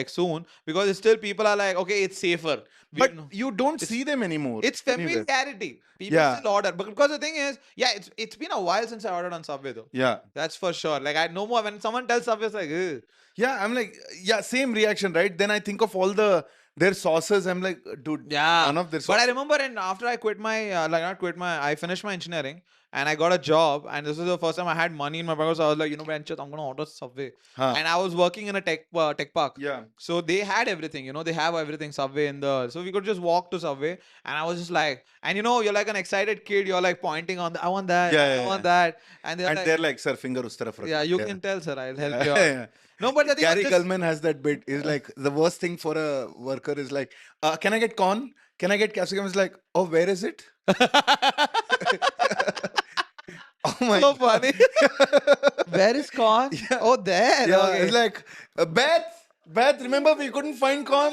Speaker 2: soon, because it's still people are like, okay, it's safer.
Speaker 1: But you don't see them anymore.
Speaker 2: It's
Speaker 1: anywhere.
Speaker 2: familiarity. People
Speaker 1: Yeah.
Speaker 2: still order, but because the thing is, yeah, it's been a while since I ordered on Subway though.
Speaker 1: Yeah.
Speaker 2: That's for sure. Like I no more when someone tells Subway, it's like, ugh.
Speaker 1: Yeah, I'm like, yeah, same reaction, right? Then I think of all their sauces. I'm like, dude,
Speaker 2: Yeah.
Speaker 1: none of their
Speaker 2: But
Speaker 1: sauces.
Speaker 2: I remember, and after I quit I finished my engineering and I got a job, and this was the first time I had money in my pocket. So I was like, Benchit, I'm gonna order Subway.
Speaker 1: Huh.
Speaker 2: And I was working in a tech park.
Speaker 1: Yeah.
Speaker 2: So they had everything, they have everything Subway in the. So we could just walk to Subway, and I was just like, and you're like an excited kid. You're like pointing on I want that.
Speaker 1: Yeah,
Speaker 2: I want that. And
Speaker 1: And
Speaker 2: like,
Speaker 1: they're like, sir, finger us taraf rakho."
Speaker 2: yeah, you can tell, sir. I'll help you out.
Speaker 1: Yeah.
Speaker 2: No, but the thing
Speaker 1: Gary
Speaker 2: was this-
Speaker 1: Coleman has that bit. Is like the worst thing for a worker is like, can I get corn? Can I get capsicum? It's like, oh, where is it? Oh my
Speaker 2: so
Speaker 1: God.
Speaker 2: funny. Where is corn? Oh, there.
Speaker 1: Yeah,
Speaker 2: Okay.
Speaker 1: it's like, Beth, remember we couldn't find corn?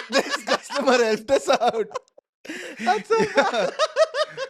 Speaker 1: This customer helped us out.
Speaker 2: That's so funny.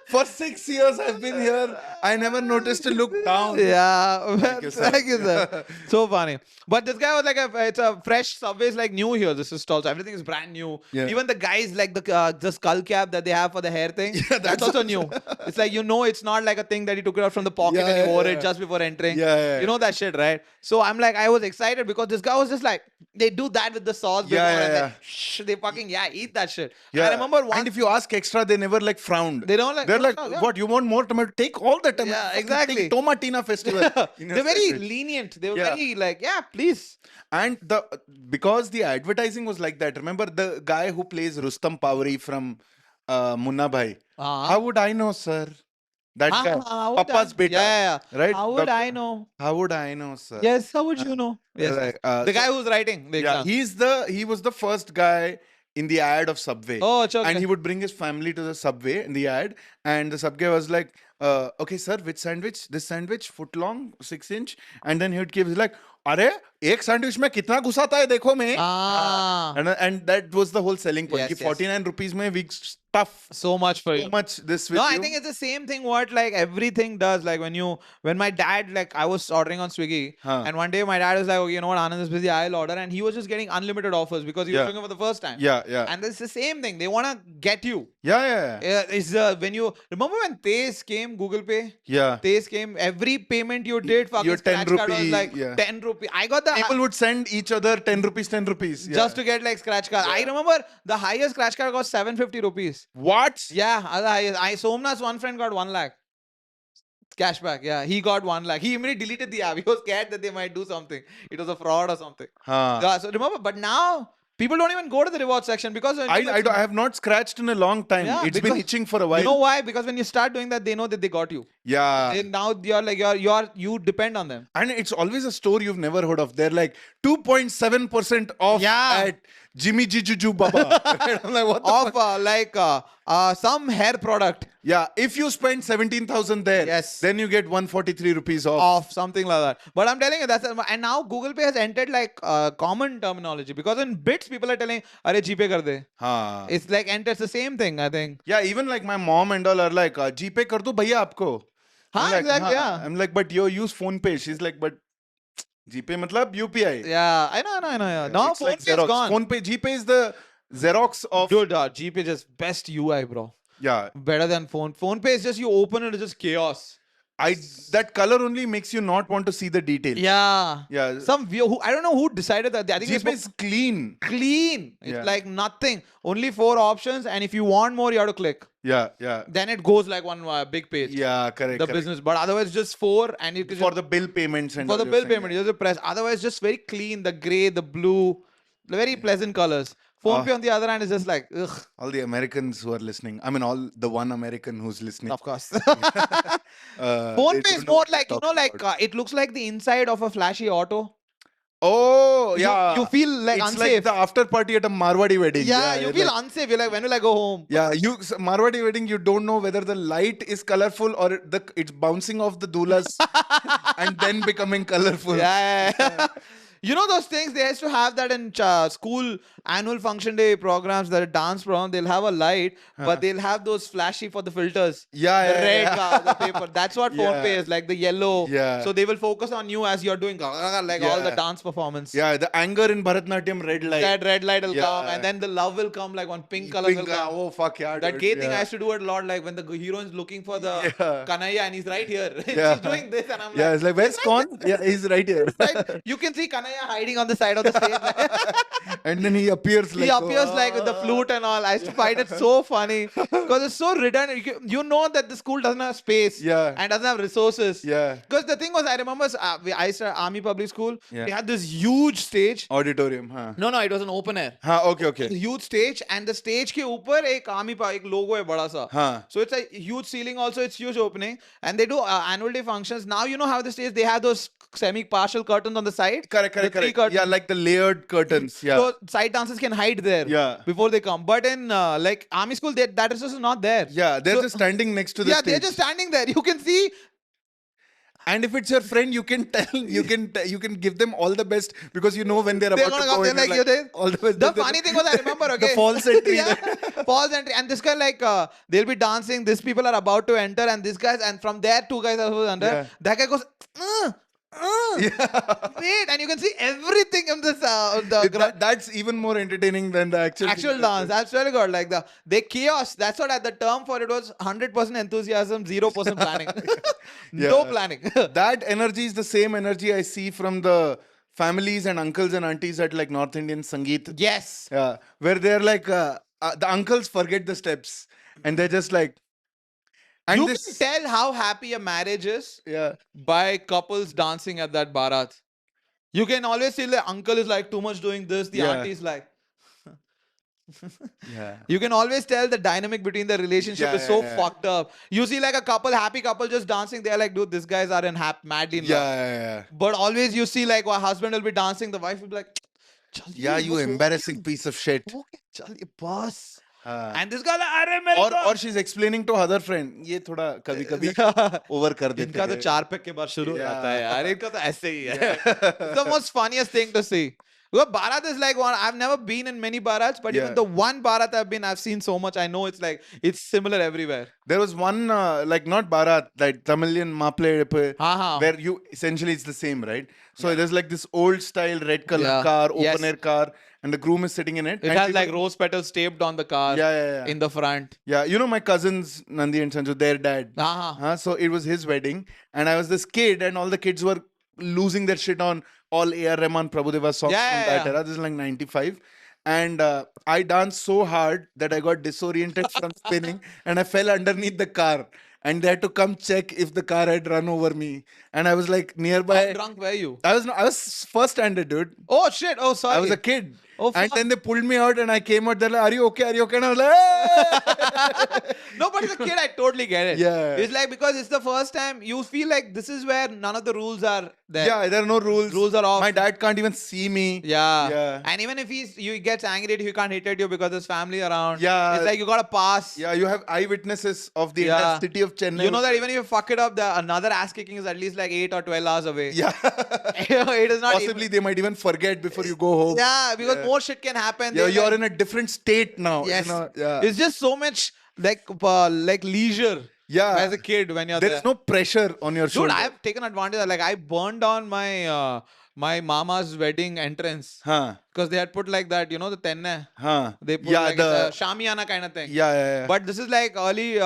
Speaker 1: For 6 years I've been here. I never noticed to look down.
Speaker 2: Yeah,
Speaker 1: Thank you, sir.
Speaker 2: thank you, sir. So funny. But this guy was like, it's a fresh Subway is like new here. This is also everything is brand new.
Speaker 1: Yeah.
Speaker 2: Even the guys like the skull cap that they have for the hair thing.
Speaker 1: Yeah,
Speaker 2: that's also new. It's like it's not like a thing that he took it out from the pocket
Speaker 1: Yeah,
Speaker 2: and he
Speaker 1: yeah,
Speaker 2: wore
Speaker 1: yeah.
Speaker 2: it just before entering.
Speaker 1: Yeah, yeah,
Speaker 2: You know that shit, right? So I'm like, I was excited because this guy was just like, they do that with the sauce before,
Speaker 1: Yeah,
Speaker 2: and then
Speaker 1: yeah.
Speaker 2: they fucking eat that shit.
Speaker 1: Yeah.
Speaker 2: I remember one.
Speaker 1: And if you ask extra, they never like frowned.
Speaker 2: They don't like.
Speaker 1: They're
Speaker 2: no,
Speaker 1: like,
Speaker 2: no, yeah.
Speaker 1: what? You want more tomato? Take all the tomato.
Speaker 2: Yeah,
Speaker 1: Fucking
Speaker 2: exactly.
Speaker 1: Take Tomatina festival. in your
Speaker 2: They're very
Speaker 1: sandwich.
Speaker 2: lenient. They were
Speaker 1: Yeah.
Speaker 2: very like, yeah, please.
Speaker 1: And because the advertising was like that. Remember the guy who plays Rustam Pawari from Munna Bhai? How would I know, sir? That guy,
Speaker 2: How would
Speaker 1: Papa's
Speaker 2: I-
Speaker 1: beta,
Speaker 2: Yeah.
Speaker 1: right?
Speaker 2: How would
Speaker 1: Doctor-
Speaker 2: I know?
Speaker 1: How would I know, sir?
Speaker 2: Yes, how would you know? Yes.
Speaker 1: Right,
Speaker 2: The
Speaker 1: so-
Speaker 2: guy who's writing the
Speaker 1: Yeah,
Speaker 2: exam.
Speaker 1: he was the first guy in the ad of Subway.
Speaker 2: Oh, it's okay.
Speaker 1: And he would bring his family to the Subway in the ad, and the Subway was like, okay, sir, which sandwich? This sandwich, foot long, 6 inch, and then he would give, he's like, अरे एक sandwich में कितना घुसाता है देखो मैं.
Speaker 2: Ah,
Speaker 1: And that was the whole selling point.
Speaker 2: Yes,
Speaker 1: कि
Speaker 2: yes.
Speaker 1: 49 rupees में we stuff
Speaker 2: so much for
Speaker 1: so
Speaker 2: you.
Speaker 1: much this with
Speaker 2: No,
Speaker 1: you.
Speaker 2: I think it's the same thing what like everything does. Like when my dad, like I was ordering on Swiggy,
Speaker 1: Huh.
Speaker 2: and one day my dad was like, okay, you know what, Anand is busy, I'll order, and he was just getting unlimited offers because he was
Speaker 1: Yeah.
Speaker 2: doing it for the first time.
Speaker 1: Yeah, yeah.
Speaker 2: And it's the same thing. They want to get you.
Speaker 1: Yeah.
Speaker 2: It's when you remember when Tez came, Google Pay.
Speaker 1: Yeah.
Speaker 2: Tez came. Every payment you did, fucking
Speaker 1: Your 10
Speaker 2: scratch card was
Speaker 1: rupee,
Speaker 2: like
Speaker 1: yeah.
Speaker 2: 10 rupee. I got the
Speaker 1: People would send each other 10 rupees, 10 rupees. Yeah.
Speaker 2: just to get like scratch card. I remember the highest scratch card cost 750 rupees.
Speaker 1: What?
Speaker 2: Yeah, the highest. Somnath's one friend got 1 lakh. Cashback, yeah. He got 1 lakh. He immediately deleted the app. He was scared that they might do something. It was a fraud or something.
Speaker 1: Huh.
Speaker 2: Yeah, so remember, but now people don't even go to the reward section because
Speaker 1: I have not scratched in a long time.
Speaker 2: Yeah,
Speaker 1: It's been
Speaker 2: because-
Speaker 1: itching for a while.
Speaker 2: you know why? Because when you start doing that, they know that they got you.
Speaker 1: Yeah.
Speaker 2: And now you depend on them.
Speaker 1: And it's always a store you've never heard of. They're like 2.7% off
Speaker 2: Yeah.
Speaker 1: at Jimmy Jijuju Baba. I'm like, what the fuck?
Speaker 2: Of some hair product
Speaker 1: Yeah, if you spend 17,000 there,
Speaker 2: Yes.
Speaker 1: then you get 143 rupees off.
Speaker 2: of something like that. But I'm telling you and now Google Pay has entered like common terminology because in bits people are telling, "Arey GPay kar de."
Speaker 1: Huh.
Speaker 2: It's like enters the same thing, I think.
Speaker 1: Yeah, even like my mom and all are like, GPay kar do bhaiya aapko. I'm
Speaker 2: Haan,
Speaker 1: like,
Speaker 2: exactly, yeah.
Speaker 1: I'm like, but you use phone pay. She's like, but GPay matlab UPI.
Speaker 2: Yeah, I know. Yeah. Now
Speaker 1: It's
Speaker 2: phone
Speaker 1: like
Speaker 2: pay is
Speaker 1: Xerox.
Speaker 2: gone.
Speaker 1: Phone pay, GPay is the Xerox of.
Speaker 2: Dude, GPay just best UI, bro.
Speaker 1: Yeah,
Speaker 2: Better than phone. Phone pay is just you open it, it's just chaos.
Speaker 1: that color only makes you not want to see the detail.
Speaker 2: Yeah.
Speaker 1: Yeah.
Speaker 2: Some view who I don't know who decided that. I think it's
Speaker 1: GPay is clean.
Speaker 2: clean. It's
Speaker 1: Yeah.
Speaker 2: like nothing. Only 4 options, and if you want more, you have to click.
Speaker 1: Yeah.
Speaker 2: Then it goes like one big page.
Speaker 1: Yeah, correct.
Speaker 2: The
Speaker 1: correct.
Speaker 2: business, but otherwise just 4, and you can
Speaker 1: For
Speaker 2: just,
Speaker 1: the bill payments and
Speaker 2: for the
Speaker 1: all
Speaker 2: bill
Speaker 1: you're saying,
Speaker 2: payment, you just press. Otherwise, just very clean. The gray, the blue, the very pleasant colors. Phone pay on the other hand is just like ugh.
Speaker 1: all the Americans who are listening. I mean, all the one American who's listening.
Speaker 2: Of course.
Speaker 1: Phone
Speaker 2: Phone pay is more like it looks like the inside of a flashy auto.
Speaker 1: Oh,
Speaker 2: You-
Speaker 1: yeah.
Speaker 2: you feel like
Speaker 1: it's
Speaker 2: unsafe.
Speaker 1: like the after party at a Marwadi wedding.
Speaker 2: Yeah, you
Speaker 1: you're
Speaker 2: feel
Speaker 1: like-
Speaker 2: unsafe. You're like, when will I go home?
Speaker 1: Yeah, Marwadi wedding, you don't know whether the light is colorful or it's bouncing off the doulas and then becoming colorful.
Speaker 2: Yeah. You know those things they used to have that in school annual function day programs, that dance program. They'll have a light, but they'll have those flashy for the filters.
Speaker 1: Yeah,
Speaker 2: The
Speaker 1: yeah,
Speaker 2: red,
Speaker 1: yeah.
Speaker 2: the paper. That's what phone
Speaker 1: Yeah.
Speaker 2: pay is like, the yellow.
Speaker 1: Yeah.
Speaker 2: So they will focus on you as you're doing like all the
Speaker 1: Yeah.
Speaker 2: dance performance.
Speaker 1: Yeah, the anger in Bharatnatyam, red light.
Speaker 2: That red light will
Speaker 1: Yeah.
Speaker 2: come, and then the love will come, like one pink color will
Speaker 1: Pink,
Speaker 2: come.
Speaker 1: oh, fuck yeah.
Speaker 2: That
Speaker 1: dude.
Speaker 2: gay thing
Speaker 1: yeah.
Speaker 2: I used to do it a lot, like when the heroine's looking for the
Speaker 1: Yeah.
Speaker 2: Kanaya and he's right here.
Speaker 1: Yeah.
Speaker 2: She's doing this, and I'm
Speaker 1: Yeah,
Speaker 2: like,
Speaker 1: it's like, where's Con? Yeah, he's right here.
Speaker 2: right? You can see Kanaya hiding on the side of the stage.
Speaker 1: And then he appears like.
Speaker 2: He appears like with the flute and all. I used to find it so funny because it's so redundant. You know that the school doesn't have space,
Speaker 1: Yeah.
Speaker 2: and doesn't have resources.
Speaker 1: Yeah.
Speaker 2: Because the thing was, I remember I used to Army Public School.
Speaker 1: Yeah.
Speaker 2: They had this huge stage.
Speaker 1: Auditorium, huh?
Speaker 2: No, it was an open air.
Speaker 1: Okay.
Speaker 2: Huge stage, and the stage ke upar ek army pa ek logo hai bada sa.
Speaker 1: Huh.
Speaker 2: So it's a huge ceiling also, it's huge opening, and they do annual day functions. Now you know how the stage they have those semi-partial curtains on the side.
Speaker 1: Correct.
Speaker 2: The three curtains.
Speaker 1: Yeah, like the layered curtains. Yeah.
Speaker 2: So side dancers can hide there.
Speaker 1: Yeah.
Speaker 2: Before they come, but in like army school, that resource is not there.
Speaker 1: Yeah, they're
Speaker 2: So-
Speaker 1: just standing next to the
Speaker 2: Yeah,
Speaker 1: stage.
Speaker 2: they're just standing there. You can see.
Speaker 1: And if it's your friend, you can tell, you can give them all the best because you know when they're
Speaker 2: They're
Speaker 1: about to
Speaker 2: gonna
Speaker 1: go
Speaker 2: come,
Speaker 1: in.
Speaker 2: they're
Speaker 1: you're
Speaker 2: like, "You're there."
Speaker 1: all the best.
Speaker 2: The
Speaker 1: They're-
Speaker 2: funny thing was, I remember, okay.
Speaker 1: The false entry.
Speaker 2: Yeah, false entry. And this guy, like, they'll be dancing. These people are about to enter, and this guy's, and from there, 2 guys are supposed to enter.
Speaker 1: Yeah.
Speaker 2: That guy goes, wait, and you can see everything in this
Speaker 1: That's even more entertaining than the
Speaker 2: actual dance. That's really good. Like they chaos. That's what the term for it was. 100% enthusiasm, 0% planning. No
Speaker 1: Yeah.
Speaker 2: planning.
Speaker 1: That energy is the same energy I see from the families and uncles and aunties at like North Indian Sangeet.
Speaker 2: Yes.
Speaker 1: Yeah, where they're like the uncles forget the steps and they're just like, and
Speaker 2: You can
Speaker 1: this,
Speaker 2: tell how happy a marriage is
Speaker 1: yeah,
Speaker 2: by couples dancing at that barat. You can always see the uncle is like too much doing this, the
Speaker 1: Yeah.
Speaker 2: auntie is like.
Speaker 1: yeah,
Speaker 2: You can always tell the dynamic between the relationship
Speaker 1: Yeah,
Speaker 2: is so
Speaker 1: yeah.
Speaker 2: fucked up. You see like a couple, happy couple just dancing. They're like, dude, these guys are in madly in
Speaker 1: yeah,
Speaker 2: love.
Speaker 1: yeah.
Speaker 2: But always you see like a husband will be dancing, the wife will be like, "Chal
Speaker 1: Yeah,
Speaker 2: ye,
Speaker 1: you
Speaker 2: bas ho
Speaker 1: embarrassing
Speaker 2: gaya,
Speaker 1: piece of shit.
Speaker 2: ho gaya, chal ye, bas."
Speaker 1: हाँ.
Speaker 2: And this guy like, अरे मेरे
Speaker 1: Or
Speaker 2: को
Speaker 1: she's explaining to other friend, ये थोड़ा कभी कभी over कर देते
Speaker 2: इनका तो
Speaker 1: हैं.
Speaker 2: 4 पैक के बाद शुरू हो जाता है यार,
Speaker 1: Yeah.
Speaker 2: इनका तो ऐसे ही है. It's the most funniest thing to see. Well, Bharat is like one. I've never been in many Bharats, but even
Speaker 1: Yeah.
Speaker 2: the one Bharat I've seen so much. I know it's like it's similar everywhere.
Speaker 1: There was one like not Bharat, like Tamilian Maple,
Speaker 2: हाँ.
Speaker 1: where you essentially it's the same, right? So there's like this old style red color
Speaker 2: Yeah.
Speaker 1: car,
Speaker 2: Yes.
Speaker 1: open air car, and the groom is sitting in it.
Speaker 2: It
Speaker 1: and
Speaker 2: has
Speaker 1: people-
Speaker 2: like rose petals taped on the car.
Speaker 1: Yeah.
Speaker 2: In the front.
Speaker 1: Yeah, you know my cousins Nandi and Sanju, their dad. So it was his wedding, and I was this kid, and all the kids were losing their shit on all A.R. Rahman, Prabhudeva songs
Speaker 2: Yeah,
Speaker 1: from that
Speaker 2: yeah.
Speaker 1: era. This is like 95. And I danced so hard that I got disoriented from spinning and I fell underneath the car. And they had to come check if the car had run over me. And I was like
Speaker 2: How
Speaker 1: nearby.
Speaker 2: drunk were you?
Speaker 1: I was first standard, dude.
Speaker 2: Oh shit! Oh sorry.
Speaker 1: I was a kid.
Speaker 2: Oh,
Speaker 1: and
Speaker 2: fuck.
Speaker 1: then they pulled me out and I came out there like, are you okay? Are you okay? And I was like, "Hey!"
Speaker 2: No, but as a kid, I totally get it.
Speaker 1: Yeah.
Speaker 2: It's like because it's the first time you feel like this is where none of the rules are there.
Speaker 1: Yeah, there are no rules.
Speaker 2: Rules are off.
Speaker 1: My dad can't even see me.
Speaker 2: Yeah.
Speaker 1: Yeah.
Speaker 2: And even if he gets angry at you, he can't hit at you because there's family around.
Speaker 1: Yeah.
Speaker 2: It's like you gotta pass.
Speaker 1: Yeah, you have eyewitnesses of the
Speaker 2: Yeah.
Speaker 1: entire city of Chennai.
Speaker 2: You know that even if you fuck it up, the another ass kicking is at least like 8 or 12 hours away.
Speaker 1: Yeah.
Speaker 2: It is not
Speaker 1: Possibly they might even forget before you go home.
Speaker 2: Yeah, because
Speaker 1: Yeah.
Speaker 2: more shit can happen.
Speaker 1: Yeah,
Speaker 2: They
Speaker 1: you're
Speaker 2: like-
Speaker 1: in a different state now.
Speaker 2: Yes.
Speaker 1: You know? Yeah.
Speaker 2: It's just so much like leisure.
Speaker 1: Yeah.
Speaker 2: As a kid when you're
Speaker 1: There
Speaker 2: there.
Speaker 1: is no pressure on your
Speaker 2: Dude,
Speaker 1: shoulder.
Speaker 2: I have taken advantage of like I burned down my my mama's wedding entrance
Speaker 1: Huh.
Speaker 2: because they had put like that, you know, the tenne.
Speaker 1: Huh.
Speaker 2: They put
Speaker 1: Yeah,
Speaker 2: like
Speaker 1: the-
Speaker 2: a shamiana kind of thing.
Speaker 1: Yeah.
Speaker 2: But this is like early,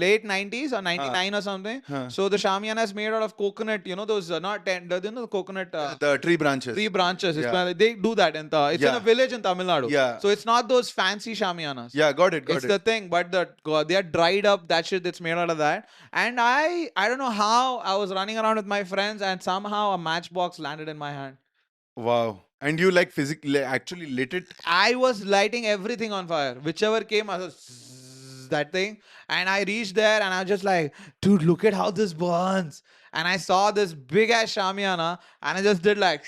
Speaker 2: late 90s or 99 or something.
Speaker 1: Huh.
Speaker 2: So the shamiana is made out of coconut, you know, those not you know, the coconut
Speaker 1: The tree branches.
Speaker 2: tree branches. It's
Speaker 1: Yeah.
Speaker 2: like they do that in it's in
Speaker 1: Yeah.
Speaker 2: a village in Tamil Nadu.
Speaker 1: Yeah.
Speaker 2: So it's not those fancy shamianas.
Speaker 1: Yeah, got it.
Speaker 2: It's the thing, but they are dried up that shit that's made out of that. And I don't know how I was running around with my friends and somehow a matchbox landed in my hand.
Speaker 1: Wow. And you like physically actually lit it?
Speaker 2: I was lighting everything on fire. Whichever came, I was zzzz, that thing. And I reached there and I was just like, dude, look at how this burns. And I saw this big ass shamiana and I just did like,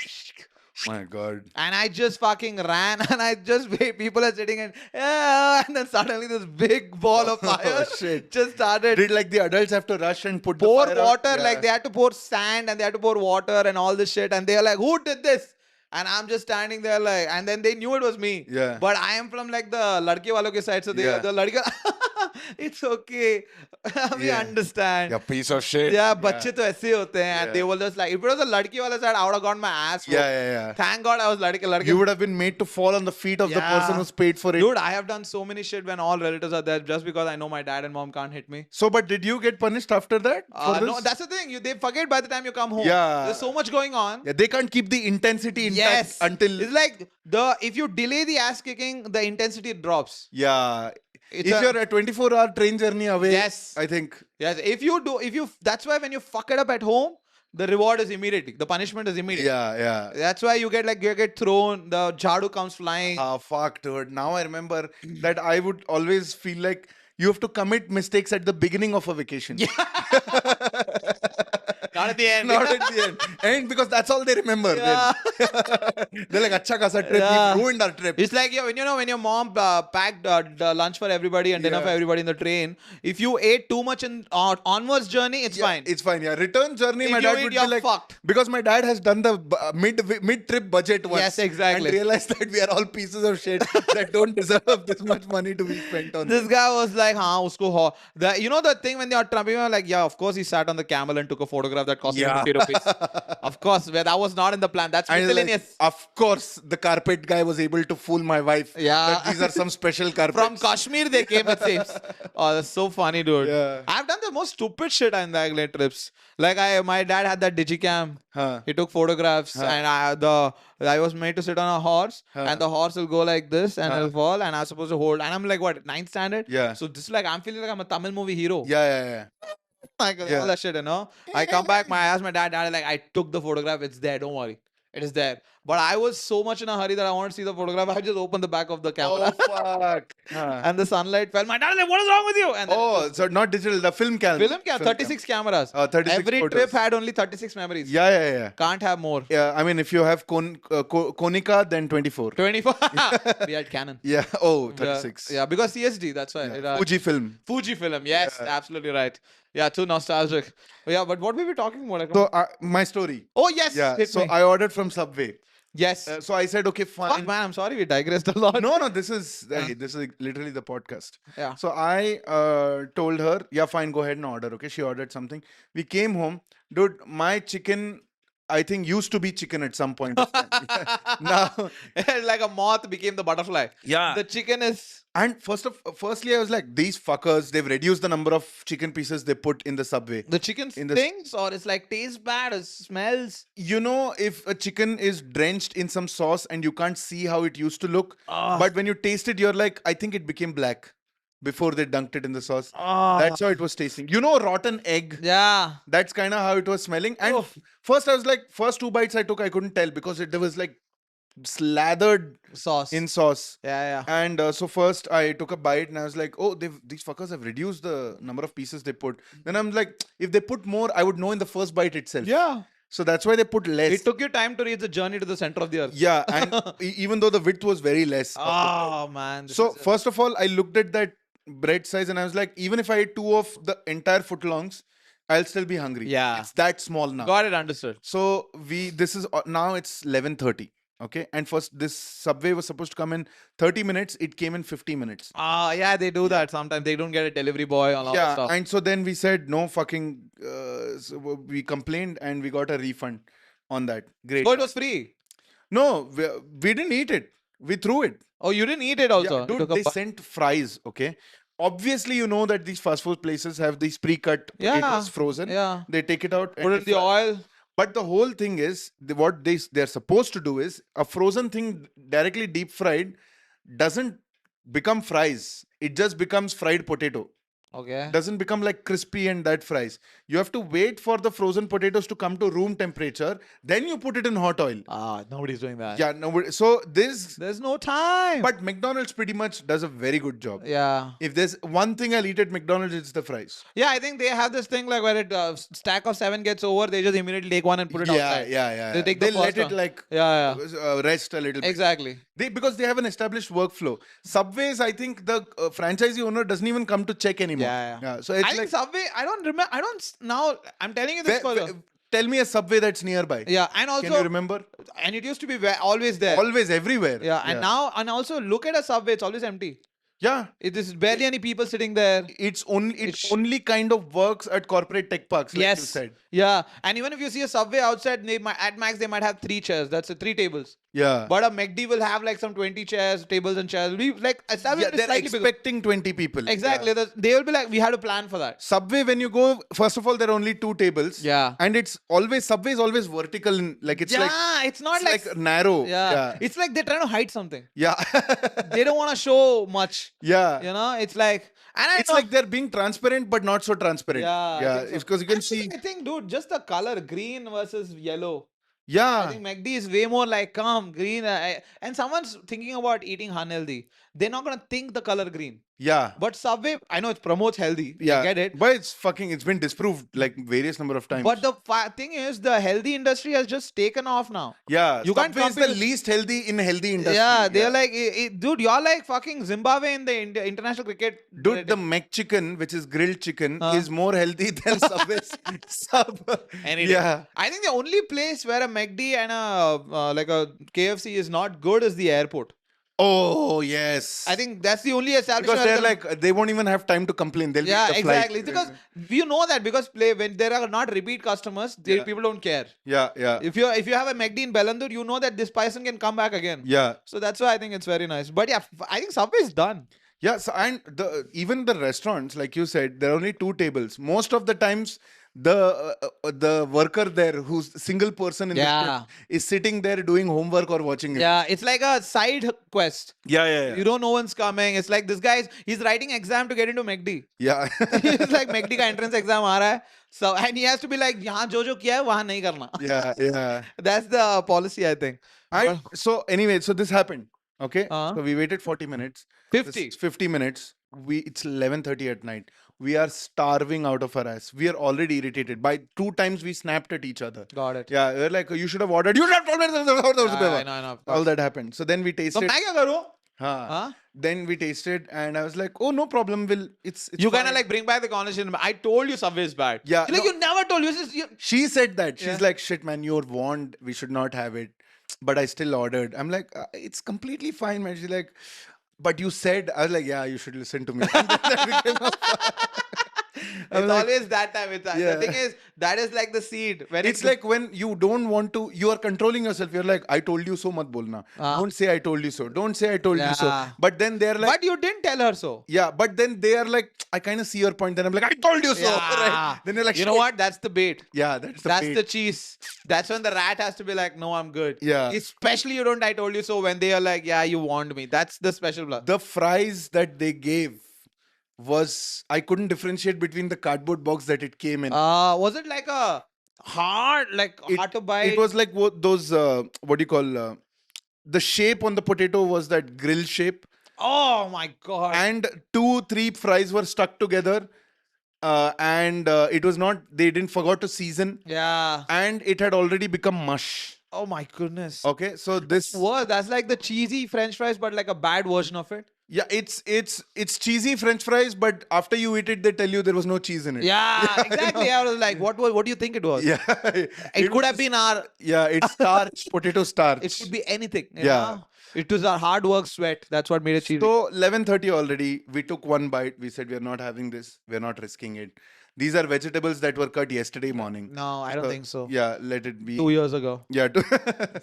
Speaker 1: My God.
Speaker 2: and I just fucking ran and I just people are sitting and and then suddenly this big ball of fire
Speaker 1: shit.
Speaker 2: just started.
Speaker 1: Did like the adults have to rush and put
Speaker 2: Pour
Speaker 1: the fire
Speaker 2: water,
Speaker 1: out?
Speaker 2: like
Speaker 1: Yeah.
Speaker 2: they had to pour sand and they had to pour water and all this shit. And they are like, who did this? And I'm just standing there like, and then they knew it was me.
Speaker 1: Yeah.
Speaker 2: But I am from like the ladke walo ke side. So they,
Speaker 1: Yeah.
Speaker 2: the ladke, it's okay. We
Speaker 1: Yeah.
Speaker 2: understand.
Speaker 1: Yeah, piece of shit.
Speaker 2: Yeah, बच्चे तो ऐसे ही होते हैं. And they
Speaker 1: Yeah.
Speaker 2: were just like, if it was a ladki wala side, I would have got my ass. whooped.
Speaker 1: Yeah.
Speaker 2: Thank God I was ladke.
Speaker 1: You would have been made to fall on the feet of the
Speaker 2: Yeah.
Speaker 1: person who's paid for it.
Speaker 2: Dude, I have done so many shit when all relatives are there just because I know my dad and mom can't hit me.
Speaker 1: So, but did you get punished after that? For this?
Speaker 2: No, that's the thing. They forget by the time you come home.
Speaker 1: Yeah.
Speaker 2: There's so much going on.
Speaker 1: Yeah, they can't keep the intensity intact
Speaker 2: Yes.
Speaker 1: until.
Speaker 2: It's like if you delay the ass kicking, the intensity drops.
Speaker 1: Yeah.
Speaker 2: It's
Speaker 1: If you're a 24-hour train journey away,
Speaker 2: Yes.
Speaker 1: I think.
Speaker 2: Yes. That's why when you fuck it up at home, the reward is immediately. The punishment is immediate.
Speaker 1: Yeah.
Speaker 2: That's why you get thrown. The jhadu comes flying.
Speaker 1: Ah, fuck, dude. Now I remember that I would always feel like you have to commit mistakes at the beginning of a vacation.
Speaker 2: Not at the end.
Speaker 1: Not at the end. And because that's all they remember.
Speaker 2: Yeah.
Speaker 1: Then. They're like, acha kasa trip.
Speaker 2: Yeah.
Speaker 1: We ruined our trip.
Speaker 2: It's like when your mom packed the lunch for everybody and dinner
Speaker 1: Yeah.
Speaker 2: for everybody in the train. If you ate too much in onwards journey, it's
Speaker 1: Yeah,
Speaker 2: fine.
Speaker 1: It's fine. Yeah. Return journey,
Speaker 2: If
Speaker 1: my
Speaker 2: you
Speaker 1: dad
Speaker 2: eat,
Speaker 1: would be
Speaker 2: you're
Speaker 1: like,
Speaker 2: fucked.
Speaker 1: because my dad has done the mid-trip budget once.
Speaker 2: Yes, exactly.
Speaker 1: And realized that we are all pieces of shit that don't deserve this much money to be spent on.
Speaker 2: This guy was like, हाँ उसको the thing when they are trumping, like, yeah, of course he sat on the camel and took a photograph. that costing
Speaker 1: Yeah.
Speaker 2: 50 rupees. Of course, where that was not in the plan. That's
Speaker 1: And like,
Speaker 2: miscellaneous.
Speaker 1: of course, the carpet guy was able to fool my wife.
Speaker 2: Yeah.
Speaker 1: That these are some special carpets.
Speaker 2: From Kashmir, they came, it seems. Oh, that's so funny, dude.
Speaker 1: Yeah.
Speaker 2: I've done the most stupid shit on the England trips. Like my dad had that digicam.
Speaker 1: Huh.
Speaker 2: He took photographs, and I was made to sit on a horse, and the horse will go like this, and it'll fall, and I was supposed to hold. And I'm like, what, ninth standard?
Speaker 1: Yeah.
Speaker 2: So this is like I'm feeling like I'm a Tamil movie hero.
Speaker 1: Yeah.
Speaker 2: Like
Speaker 1: Yeah.
Speaker 2: all that shit, you know. I come back, I asked my dad, like, I took the photograph, it's there, don't worry. It is there. But I was so much in a hurry that I wanted to see the photograph. I just opened the back of the camera.
Speaker 1: Oh fuck. Huh.
Speaker 2: And the sunlight fell. My dad was like, what is wrong with you? And then
Speaker 1: Oh, so not digital, the film camera.
Speaker 2: film cam, 36 cameras.
Speaker 1: 36
Speaker 2: Every
Speaker 1: photos.
Speaker 2: trip had only 36 memories.
Speaker 1: Yeah.
Speaker 2: Can't have more.
Speaker 1: Yeah, I mean, if you have Konica, then 24.
Speaker 2: 24. We had Canon.
Speaker 1: Yeah. Oh, 36.
Speaker 2: Yeah, because CSD, that's why.
Speaker 1: Yeah. Fujifilm.
Speaker 2: Fujifilm, yes, absolutely right. Yeah, too nostalgic. Yeah, but what were we talking about?
Speaker 1: So my story.
Speaker 2: Oh, yes.
Speaker 1: Yeah.
Speaker 2: Hit
Speaker 1: So
Speaker 2: me.
Speaker 1: I ordered from Subway.
Speaker 2: Yes.
Speaker 1: So I said, okay,
Speaker 2: Fuck,
Speaker 1: fine.
Speaker 2: man, I'm sorry we digressed a lot.
Speaker 1: No, this is literally the podcast.
Speaker 2: Yeah.
Speaker 1: So I told her, yeah, fine, go ahead and order. Okay, she ordered something. We came home, dude. My chicken, I think, used to be chicken at some point of time. Now,
Speaker 2: Like a moth became the butterfly.
Speaker 1: yeah.
Speaker 2: The chicken is.
Speaker 1: And firstly, I was like, these fuckers, they've reduced the number of chicken pieces they put in the Subway.
Speaker 2: The chicken
Speaker 1: In the-
Speaker 2: stinks, or it's like tastes bad, or smells.
Speaker 1: You know, if a chicken is drenched in some sauce and you can't see how it used to look, but when you taste it, you're like, I think it became black before they dunked it in the sauce. That's how it was tasting. You know, rotten egg.
Speaker 2: Yeah.
Speaker 1: That's kind of how it was smelling. And
Speaker 2: Oh.
Speaker 1: first, I was like, first 2 bites I took, I couldn't tell because there was like slathered
Speaker 2: Sauce.
Speaker 1: in sauce.
Speaker 2: Yeah.
Speaker 1: And so first I took a bite and I was like, oh, these fuckers have reduced the number of pieces they put. Then I'm like, if they put more, I would know in the first bite itself.
Speaker 2: Yeah.
Speaker 1: So that's why they put less.
Speaker 2: It took you time to reach the journey to the center of the earth.
Speaker 1: Yeah, and even though the width was very less.
Speaker 2: Oh, man.
Speaker 1: So first of all, I looked at that bread size and I was like, even if I ate 2 of the entire footlongs, I'll still be hungry.
Speaker 2: Yeah.
Speaker 1: It's that small now.
Speaker 2: Got it, understood.
Speaker 1: So this is now it's 11:30. Okay, and first this Subway was supposed to come in 30 minutes. It came in 50 minutes.
Speaker 2: Yeah, they do that sometimes. They don't get a delivery boy and all that
Speaker 1: Yeah,
Speaker 2: stuff.
Speaker 1: and so then we said no fucking. So we complained and we got a refund on that. Great.
Speaker 2: Oh, it was free.
Speaker 1: No, we didn't eat it. We threw it.
Speaker 2: Oh, you didn't eat it also.
Speaker 1: Yeah,
Speaker 2: You
Speaker 1: dude,
Speaker 2: took a
Speaker 1: they
Speaker 2: bu-
Speaker 1: sent fries. Okay. Obviously, you know that these fast food places have these pre-cut
Speaker 2: Yeah,
Speaker 1: potatoes frozen.
Speaker 2: yeah.
Speaker 1: They take it out.
Speaker 2: Put
Speaker 1: and
Speaker 2: it in the oil.
Speaker 1: But the whole thing is, what they're supposed to do is a frozen thing directly deep fried doesn't become fries. It just becomes fried potato.
Speaker 2: Okay.
Speaker 1: Doesn't become like crispy and that fries. You have to wait for the frozen potatoes to come to room temperature. Then you put it in hot oil.
Speaker 2: Nobody's doing that.
Speaker 1: Yeah, no. So this,
Speaker 2: There's no time.
Speaker 1: but McDonald's pretty much does a very good job.
Speaker 2: yeah.
Speaker 1: If there's one thing I'll eat at McDonald's, it's the fries.
Speaker 2: Yeah, I think they have this thing like where it stack of 7 gets over, they just immediately take one and put it outside.
Speaker 1: Yeah.
Speaker 2: They take the
Speaker 1: let
Speaker 2: first
Speaker 1: it
Speaker 2: one.
Speaker 1: like
Speaker 2: Yeah.
Speaker 1: rest a little bit.
Speaker 2: Exactly.
Speaker 1: Because they have an established workflow. Subways, I think the franchisee owner doesn't even come to check anymore.
Speaker 2: Yeah.
Speaker 1: So it's
Speaker 2: I
Speaker 1: like
Speaker 2: think Subway, I don't remember. Now, I'm telling you this further.
Speaker 1: tell me a Subway that's nearby.
Speaker 2: Yeah, and
Speaker 1: Can you
Speaker 2: also,
Speaker 1: remember?
Speaker 2: and it used to be always there.
Speaker 1: Always everywhere.
Speaker 2: Yeah, and now, and also look at a Subway, it's always empty.
Speaker 1: Yeah.
Speaker 2: There's barely any people sitting there.
Speaker 1: It only kind of works at corporate tech parks, like you said.
Speaker 2: Yeah, and even if you see a Subway outside, at max they might have 3 chairs. That's 3 tables.
Speaker 1: Yeah.
Speaker 2: But a McD will have like some 20 chairs, tables and chairs. We like a Subway is
Speaker 1: they're
Speaker 2: slightly bigger.
Speaker 1: expecting 20 people.
Speaker 2: Exactly.
Speaker 1: Yeah.
Speaker 2: They will be like, we had to plan for that.
Speaker 1: Subway, when you go, first of all, there are only 2 tables.
Speaker 2: Yeah.
Speaker 1: And Subway is always vertical.
Speaker 2: It's not
Speaker 1: like narrow.
Speaker 2: Yeah. It's like they're trying to hide something.
Speaker 1: Yeah.
Speaker 2: They don't want to show much.
Speaker 1: Yeah.
Speaker 2: You know, it's like, and
Speaker 1: It's like they're being transparent, but not so transparent.
Speaker 2: Yeah, I think so.
Speaker 1: Because you can see.
Speaker 2: I think, dude, just the color green versus yellow. I
Speaker 1: Yeah.
Speaker 2: think McD is way more like calm green. And someone's thinking about eating unhealthy. They're not gonna think the color green.
Speaker 1: Yeah.
Speaker 2: But Subway, I know it promotes healthy.
Speaker 1: Yeah.
Speaker 2: I get it.
Speaker 1: But it's been disproved like various number of times.
Speaker 2: But the thing is, the healthy industry has just taken off now.
Speaker 1: yeah.
Speaker 2: you can't
Speaker 1: Subway is the
Speaker 2: compare-
Speaker 1: least healthy in healthy industry.
Speaker 2: Yeah, they're like, dude, you're like fucking Zimbabwe in the international cricket.
Speaker 1: Dude, the McChicken, which is grilled chicken,
Speaker 2: Huh?
Speaker 1: is more healthy than Subway's
Speaker 2: Any day.
Speaker 1: Yeah.
Speaker 2: I think the only place where a McD and a like a KFC is not good is the airport.
Speaker 1: Oh yes.
Speaker 2: I think that's the only establishment.
Speaker 1: because they're
Speaker 2: where
Speaker 1: like they won't even have time to complain. They'll
Speaker 2: yeah,
Speaker 1: be the
Speaker 2: exactly.
Speaker 1: flight.
Speaker 2: Because you know that because play when there are not repeat customers,
Speaker 1: Yeah.
Speaker 2: people don't care.
Speaker 1: Yeah.
Speaker 2: If you have a McD in Bellandur, you know that this person can come back again.
Speaker 1: Yeah.
Speaker 2: So that's why I think it's very nice. But yeah, I think Subway is done.
Speaker 1: Yeah, so and even the restaurants, like you said, there are only two tables. Most of the times, the worker there, who's single person in the
Speaker 2: Yeah.
Speaker 1: shift, is sitting there doing homework or watching it.
Speaker 2: Yeah, it's like a side quest.
Speaker 1: Yeah.
Speaker 2: You don't know one's coming. It's like this guy's he's writing exam to get into McD.
Speaker 1: Yeah.
Speaker 2: He's like McD का entrance exam आ रहा है. So and he has to be like यहाँ जो किया है वहाँ नहीं करना.
Speaker 1: Yeah.
Speaker 2: That's the policy I think.
Speaker 1: And so anyway, so this happened. Okay,
Speaker 2: Uh-huh.
Speaker 1: so we waited 40 minutes.
Speaker 2: 50.
Speaker 1: This 50 minutes. It's 11:30 at night. We are starving out of our ass. We are already irritated. By 2 times we snapped at each other.
Speaker 2: Got it.
Speaker 1: Yeah, we're like, you should have ordered. You should have told me.
Speaker 2: I know. Of
Speaker 1: All
Speaker 2: course.
Speaker 1: that happened. So then we
Speaker 2: So
Speaker 1: tasted.
Speaker 2: मैं क्या करूँ?
Speaker 1: Huh.
Speaker 2: Huh?
Speaker 1: Then we tasted, and I was like, "Oh, no problem. It's
Speaker 2: You kind of
Speaker 1: fine."
Speaker 2: like bring back the conversation. I told you Subway is bad.
Speaker 1: Yeah,
Speaker 2: You're like
Speaker 1: no.
Speaker 2: you never told.
Speaker 1: She said that. She's
Speaker 2: Yeah.
Speaker 1: like, "Shit, man, you're warned. We should not have it." But I still ordered. I'm like, "It's completely fine, man." She's like, "But you said." I was like, "Yeah, you should listen to me." And then that became I'm
Speaker 2: It's
Speaker 1: like,
Speaker 2: always that time. It's
Speaker 1: Yeah.
Speaker 2: The thing is that is like the seed. When
Speaker 1: it's like when you don't want to, you are controlling yourself. You're like, "I told you so, mat bolna. Don't say I told you so. Don't say I told you so."
Speaker 2: Yeah.
Speaker 1: But then they're like,
Speaker 2: but you didn't tell her so.
Speaker 1: yeah. But then they are like, I kind of see your point. Then I'm like, "I told you so." Right? Then you're like,
Speaker 2: you know
Speaker 1: "Shit."
Speaker 2: what? That's the bait.
Speaker 1: Yeah, that's the
Speaker 2: That's
Speaker 1: bait.
Speaker 2: the cheese. That's when the rat has to be like, no, I'm good.
Speaker 1: Yeah.
Speaker 2: Especially you don't. I told you so. When they are like, yeah, you warned me. That's the special blood.
Speaker 1: The fries that they gave was, I couldn't differentiate between the cardboard box that it came in.
Speaker 2: Was it like a hard to bite?
Speaker 1: It was like those what do you call the shape on the potato was that grill shape,
Speaker 2: Oh my god.
Speaker 1: and 2-3 fries were stuck together, and it was not, they didn't forgot to season,
Speaker 2: yeah.
Speaker 1: and it had already become mush.
Speaker 2: Oh my goodness.
Speaker 1: Okay, so this
Speaker 2: That's like the cheesy French fries, but like a bad version of it.
Speaker 1: yeah, it's cheesy French fries, but after you eat it, they tell you there was no cheese in it.
Speaker 2: Yeah, exactly. I was like, what do you think it was?
Speaker 1: Yeah,
Speaker 2: It could have been our.
Speaker 1: yeah, it's starch, potato starch.
Speaker 2: It could be anything. you
Speaker 1: Yeah.
Speaker 2: know? It was our hard work, sweat. That's what made it cheesy.
Speaker 1: So 11:30 already. We took one bite. We said we are not having this. We are not risking it. These are vegetables that were cut yesterday morning.
Speaker 2: No, I don't think so.
Speaker 1: Yeah, let it be.
Speaker 2: 2 years ago,
Speaker 1: Yeah,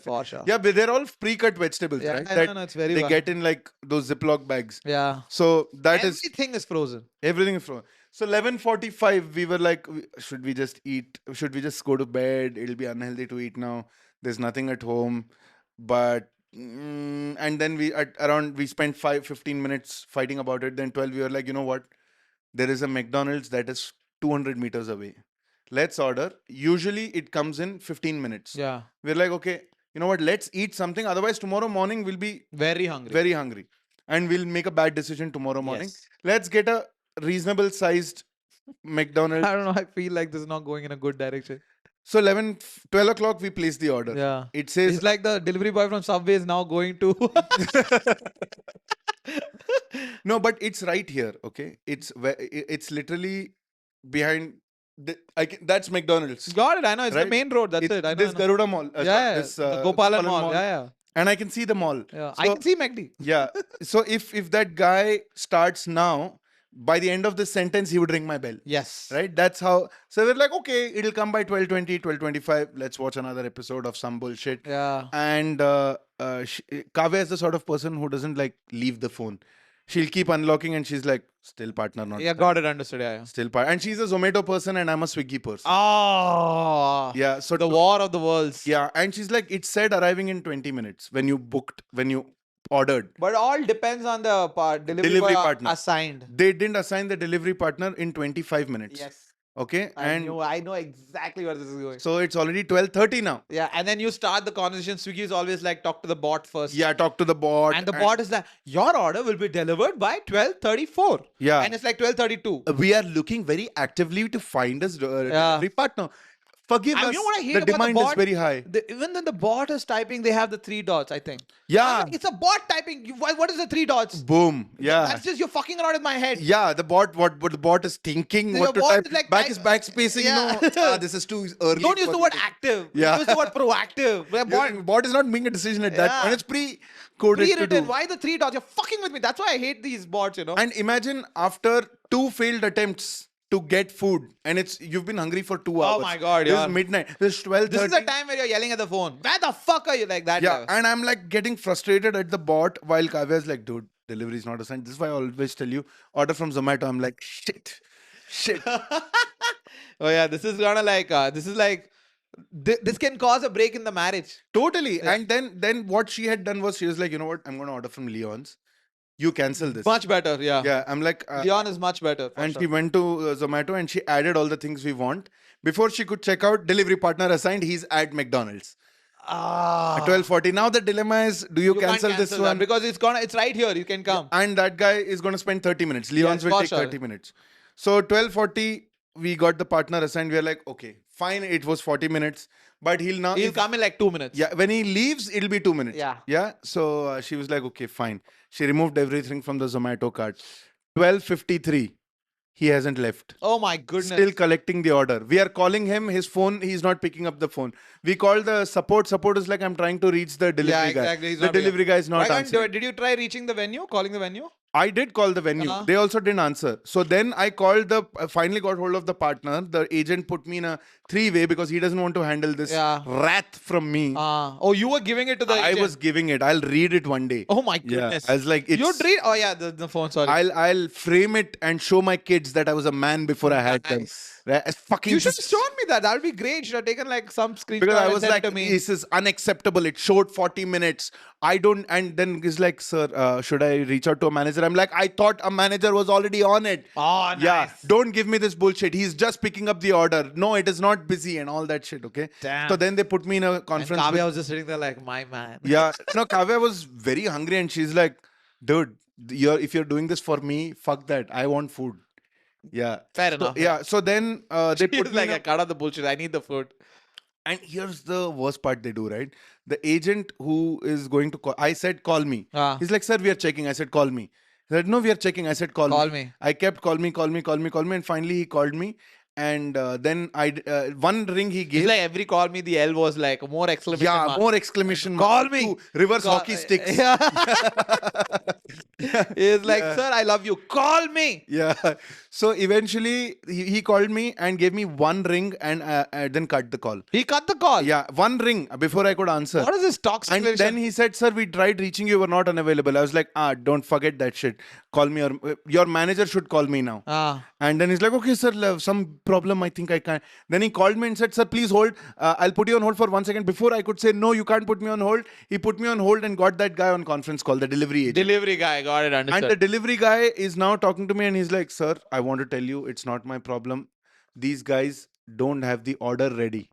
Speaker 2: for sure.
Speaker 1: yeah, but they're all pre-cut vegetables,
Speaker 2: Yeah,
Speaker 1: right?
Speaker 2: I know, it's very
Speaker 1: they
Speaker 2: well.
Speaker 1: get in like those Ziploc bags.
Speaker 2: Yeah.
Speaker 1: So that is
Speaker 2: Everything is frozen.
Speaker 1: everything is frozen. So 11:45, we were like, should we just eat? Should we just go to bed? It'll be unhealthy to eat now. There's nothing at home. But and then we spent 15 minutes fighting about it. Then 12, we were like, you know what? There is a McDonald's that is 200 meters away. Let's order. Usually it comes in 15 minutes.
Speaker 2: Yeah.
Speaker 1: We're like, okay, you know what? Let's eat something. Otherwise, tomorrow morning we'll be
Speaker 2: Very hungry.
Speaker 1: very hungry, and we'll make a bad decision tomorrow morning.
Speaker 2: Yes.
Speaker 1: Let's get a reasonable sized McDonald's.
Speaker 2: I don't know. I feel like this is not going in a good direction.
Speaker 1: So 12 o'clock we place the order.
Speaker 2: Yeah.
Speaker 1: It says
Speaker 2: It's like the delivery boy from Subway is now going to.
Speaker 1: no, but it's right here. Okay, it's literally behind. That's McDonald's.
Speaker 2: Got it. I know. It's the
Speaker 1: Right?
Speaker 2: main road. That's it. I know.
Speaker 1: This
Speaker 2: I know.
Speaker 1: Garuda Mall.
Speaker 2: Yeah.
Speaker 1: This,
Speaker 2: The Gopalan Mall. Yeah.
Speaker 1: And I can see the mall.
Speaker 2: Yeah. I
Speaker 1: So-
Speaker 2: can see McD.
Speaker 1: Yeah. So if that guy starts now, by the end of the sentence, he would ring my bell.
Speaker 2: Yes.
Speaker 1: Right? That's how. So we're like, okay, it'll come by 12:20, 12:25. Let's watch another episode of some bullshit.
Speaker 2: Yeah.
Speaker 1: And Kavya is the sort of person who doesn't like leave the phone. She'll keep unlocking, and she's like, still partner, not
Speaker 2: Yeah. Got it. Understood. Yeah.
Speaker 1: still part. And she's a Zomato person, and I'm a Swiggy person.
Speaker 2: Oh.
Speaker 1: Yeah. So
Speaker 2: The war of the worlds.
Speaker 1: yeah, and she's like, it said arriving in 20 minutes when you ordered.
Speaker 2: But all depends on the delivery boy
Speaker 1: partner.
Speaker 2: assigned.
Speaker 1: They didn't assign the delivery partner in 25 minutes.
Speaker 2: Yes.
Speaker 1: Okay.
Speaker 2: I know exactly where this is going.
Speaker 1: So it's already 12:30 now.
Speaker 2: Yeah, and then you start the conversation. Swiggy is always like, talk to the bot first.
Speaker 1: Yeah, talk to the bot.
Speaker 2: And the bot is like, your order will be delivered by 12:34.
Speaker 1: Yeah.
Speaker 2: And it's like 12:32.
Speaker 1: We are looking very actively to find us delivery partner. Forgive us.
Speaker 2: You know what I hate
Speaker 1: The
Speaker 2: about the
Speaker 1: demand is
Speaker 2: bot?
Speaker 1: very high.
Speaker 2: Even when the bot is typing, they have the 3 dots, I think.
Speaker 1: Yeah.
Speaker 2: I'm like, it's a bot typing. What is the 3 dots?
Speaker 1: Boom. Yeah.
Speaker 2: That's just you're fucking around with my head.
Speaker 1: Yeah, the bot, what the bot is thinking,
Speaker 2: Your
Speaker 1: what to
Speaker 2: bot
Speaker 1: type.
Speaker 2: is like
Speaker 1: Back is backspacing.
Speaker 2: Yeah.
Speaker 1: No, this is too early.
Speaker 2: Don't use
Speaker 1: for
Speaker 2: the
Speaker 1: me
Speaker 2: word
Speaker 1: to-
Speaker 2: active.
Speaker 1: Yeah.
Speaker 2: Use the word proactive.
Speaker 1: Bot is not making a decision at that
Speaker 2: Yeah.
Speaker 1: point. It's pre-coded to
Speaker 2: Pre-written.
Speaker 1: do.
Speaker 2: Why the 3 dots? You're fucking with me. That's why I hate these bots,
Speaker 1: And imagine after 2 failed attempts to get food, and you've been hungry for 2 hours.
Speaker 2: Oh my God,
Speaker 1: This
Speaker 2: yeah.
Speaker 1: is midnight. This is 12:30.
Speaker 2: This is the time where you're yelling at the phone. Where the fuck are you? Like that.
Speaker 1: Yeah, and I'm like getting frustrated at the bot while Kavya's like, dude, delivery is not assigned. This is why I always tell you, order from Zomato. I'm like, shit.
Speaker 2: Oh yeah, this is gonna like this can cause a break in the marriage.
Speaker 1: Totally. And then what she had done was she was like, you know what? I'm going to order from Leon's. You cancel this.
Speaker 2: Much better, yeah.
Speaker 1: Yeah, I'm like,
Speaker 2: Leon is much better. for
Speaker 1: and
Speaker 2: sure.
Speaker 1: she went to Zomato and she added all the things we want. Before she could check out, delivery partner assigned, he's at McDonald's. At 12:40. Now the dilemma is, do you,
Speaker 2: You can't
Speaker 1: cancel this
Speaker 2: that
Speaker 1: one?
Speaker 2: because it's right here. You can come.
Speaker 1: And that guy is going to spend 30 minutes. Leon's will
Speaker 2: for
Speaker 1: take
Speaker 2: sure.
Speaker 1: 30 minutes. So 12:40, we got the partner assigned. We are like, okay, fine. It was 40 minutes, but
Speaker 2: He'll come in like 2 minutes.
Speaker 1: Yeah, when he leaves, it'll be 2 minutes.
Speaker 2: Yeah.
Speaker 1: Yeah. So she was like, okay, fine. She removed everything from the Zomato cart. 12:53, he hasn't left.
Speaker 2: Oh my goodness.
Speaker 1: Still collecting the order. We are calling him. His phone, he's not picking up the phone. We call the support. Support is like, I'm trying to reach the delivery
Speaker 2: yeah,
Speaker 1: guy.
Speaker 2: exactly. He's
Speaker 1: The
Speaker 2: not picking
Speaker 1: delivery guy is
Speaker 2: Why
Speaker 1: not
Speaker 2: can't
Speaker 1: answering.
Speaker 2: did you try reaching the venue? Calling the venue?
Speaker 1: I did call the venue.
Speaker 2: Uh-huh.
Speaker 1: They also didn't answer. So then I called finally got hold of the partner. The agent put me in a 3-way because he doesn't want to handle this
Speaker 2: Yeah.
Speaker 1: wrath from me.
Speaker 2: Oh, you were giving it to the
Speaker 1: I
Speaker 2: agent.
Speaker 1: was giving it. I'll read it one day.
Speaker 2: Oh my
Speaker 1: Yeah.
Speaker 2: goodness.
Speaker 1: I was like, it's,
Speaker 2: You'd read? Oh yeah, the phone. Sorry.
Speaker 1: I'll frame it and show my kids that I was a man before I had them.
Speaker 2: Nice.
Speaker 1: It's fucking
Speaker 2: You should have shown me that. That would be great. You should have taken like some screenshot
Speaker 1: because I
Speaker 2: and
Speaker 1: was
Speaker 2: sent
Speaker 1: like,
Speaker 2: it to me.
Speaker 1: this is unacceptable. It showed 40 minutes. I don't, and then he's like, sir, should I reach out to a manager? I'm like, I thought a manager was already on it.
Speaker 2: Oh, nice.
Speaker 1: Yeah, don't give me this bullshit. He's just picking up the order. No, it is not busy and all that shit. Okay.
Speaker 2: Damn.
Speaker 1: So then they put me in a
Speaker 2: And
Speaker 1: conference.
Speaker 2: Kavya was just sitting there like, my man.
Speaker 1: Yeah. No, Kavya was very hungry and she's like, dude, if you're doing this for me, fuck that. I want food. Yeah.
Speaker 2: Fair
Speaker 1: So,
Speaker 2: enough.
Speaker 1: yeah. So then they
Speaker 2: She
Speaker 1: put
Speaker 2: was
Speaker 1: me
Speaker 2: like,
Speaker 1: in
Speaker 2: I cut out the bullshit. I need the food.
Speaker 1: and here's the worst part they do, right? The agent who is going to call, I said, call me.
Speaker 2: Ah.
Speaker 1: He's like, sir, we are checking. I said, call me. He said, no, we are checking. I said, call
Speaker 2: Call
Speaker 1: me.
Speaker 2: me.
Speaker 1: I kept, call me. And finally he called me. And then one ring he gave.
Speaker 2: It's like every call me, the L was like more exclamation
Speaker 1: Yeah,
Speaker 2: mark.
Speaker 1: more exclamation
Speaker 2: Call
Speaker 1: mark.
Speaker 2: me.
Speaker 1: Two reverse
Speaker 2: Call-
Speaker 1: hockey sticks.
Speaker 2: Yeah. It's like, sir, I love you. Call me.
Speaker 1: Yeah. So eventually he called me and gave me one ring and then cut the call.
Speaker 2: He cut the call.
Speaker 1: Yeah, one ring before I could answer.
Speaker 2: What is this toxic
Speaker 1: And
Speaker 2: relationship?
Speaker 1: then he said, sir, we tried reaching you, were not unavailable. I was like, don't forget that shit. Call me, or your manager should call me now. And then he's like, okay, sir, some problem, I think I can't. Then he called me and said, sir, please hold. I'll put you on hold for 1 second. Before I could say, no, you can't put me on hold. He put me on hold and got that guy on conference call, the delivery agent.
Speaker 2: Delivery guy, got it, understood.
Speaker 1: And the delivery guy is now talking to me and he's like, sir, I want to tell you, it's not my problem. These guys don't have the order ready.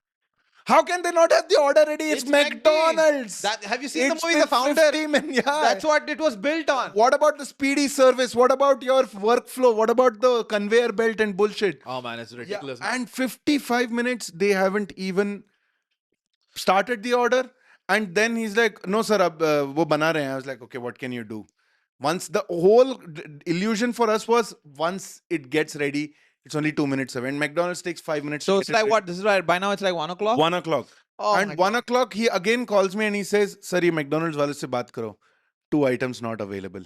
Speaker 1: How can they not have the order ready? It's McDonald's.
Speaker 2: Have you seen
Speaker 1: It's
Speaker 2: the movie The Founder?
Speaker 1: 50 yeah.
Speaker 2: That's what it was built on.
Speaker 1: What about the speedy service? What about your workflow? What about the conveyor belt and bullshit?
Speaker 2: Oh man, it's ridiculous.
Speaker 1: And 55 minutes, they haven't even started the order. And then he's like, no, sir, wo bana rahe hain. I was like, okay, what can you do? Once the whole illusion for us was, once it gets ready, it's only 2 minutes away. And McDonald's takes 5 minutes.
Speaker 2: So
Speaker 1: to
Speaker 2: it's
Speaker 1: get it
Speaker 2: like
Speaker 1: ready.
Speaker 2: what? This is right. By now it's like 1 o'clock?
Speaker 1: 1 o'clock.
Speaker 2: Oh
Speaker 1: And
Speaker 2: my
Speaker 1: 1 o'clock, he again calls me and he says, sir, ye McDonald's wale se baat karo. 2 items not available.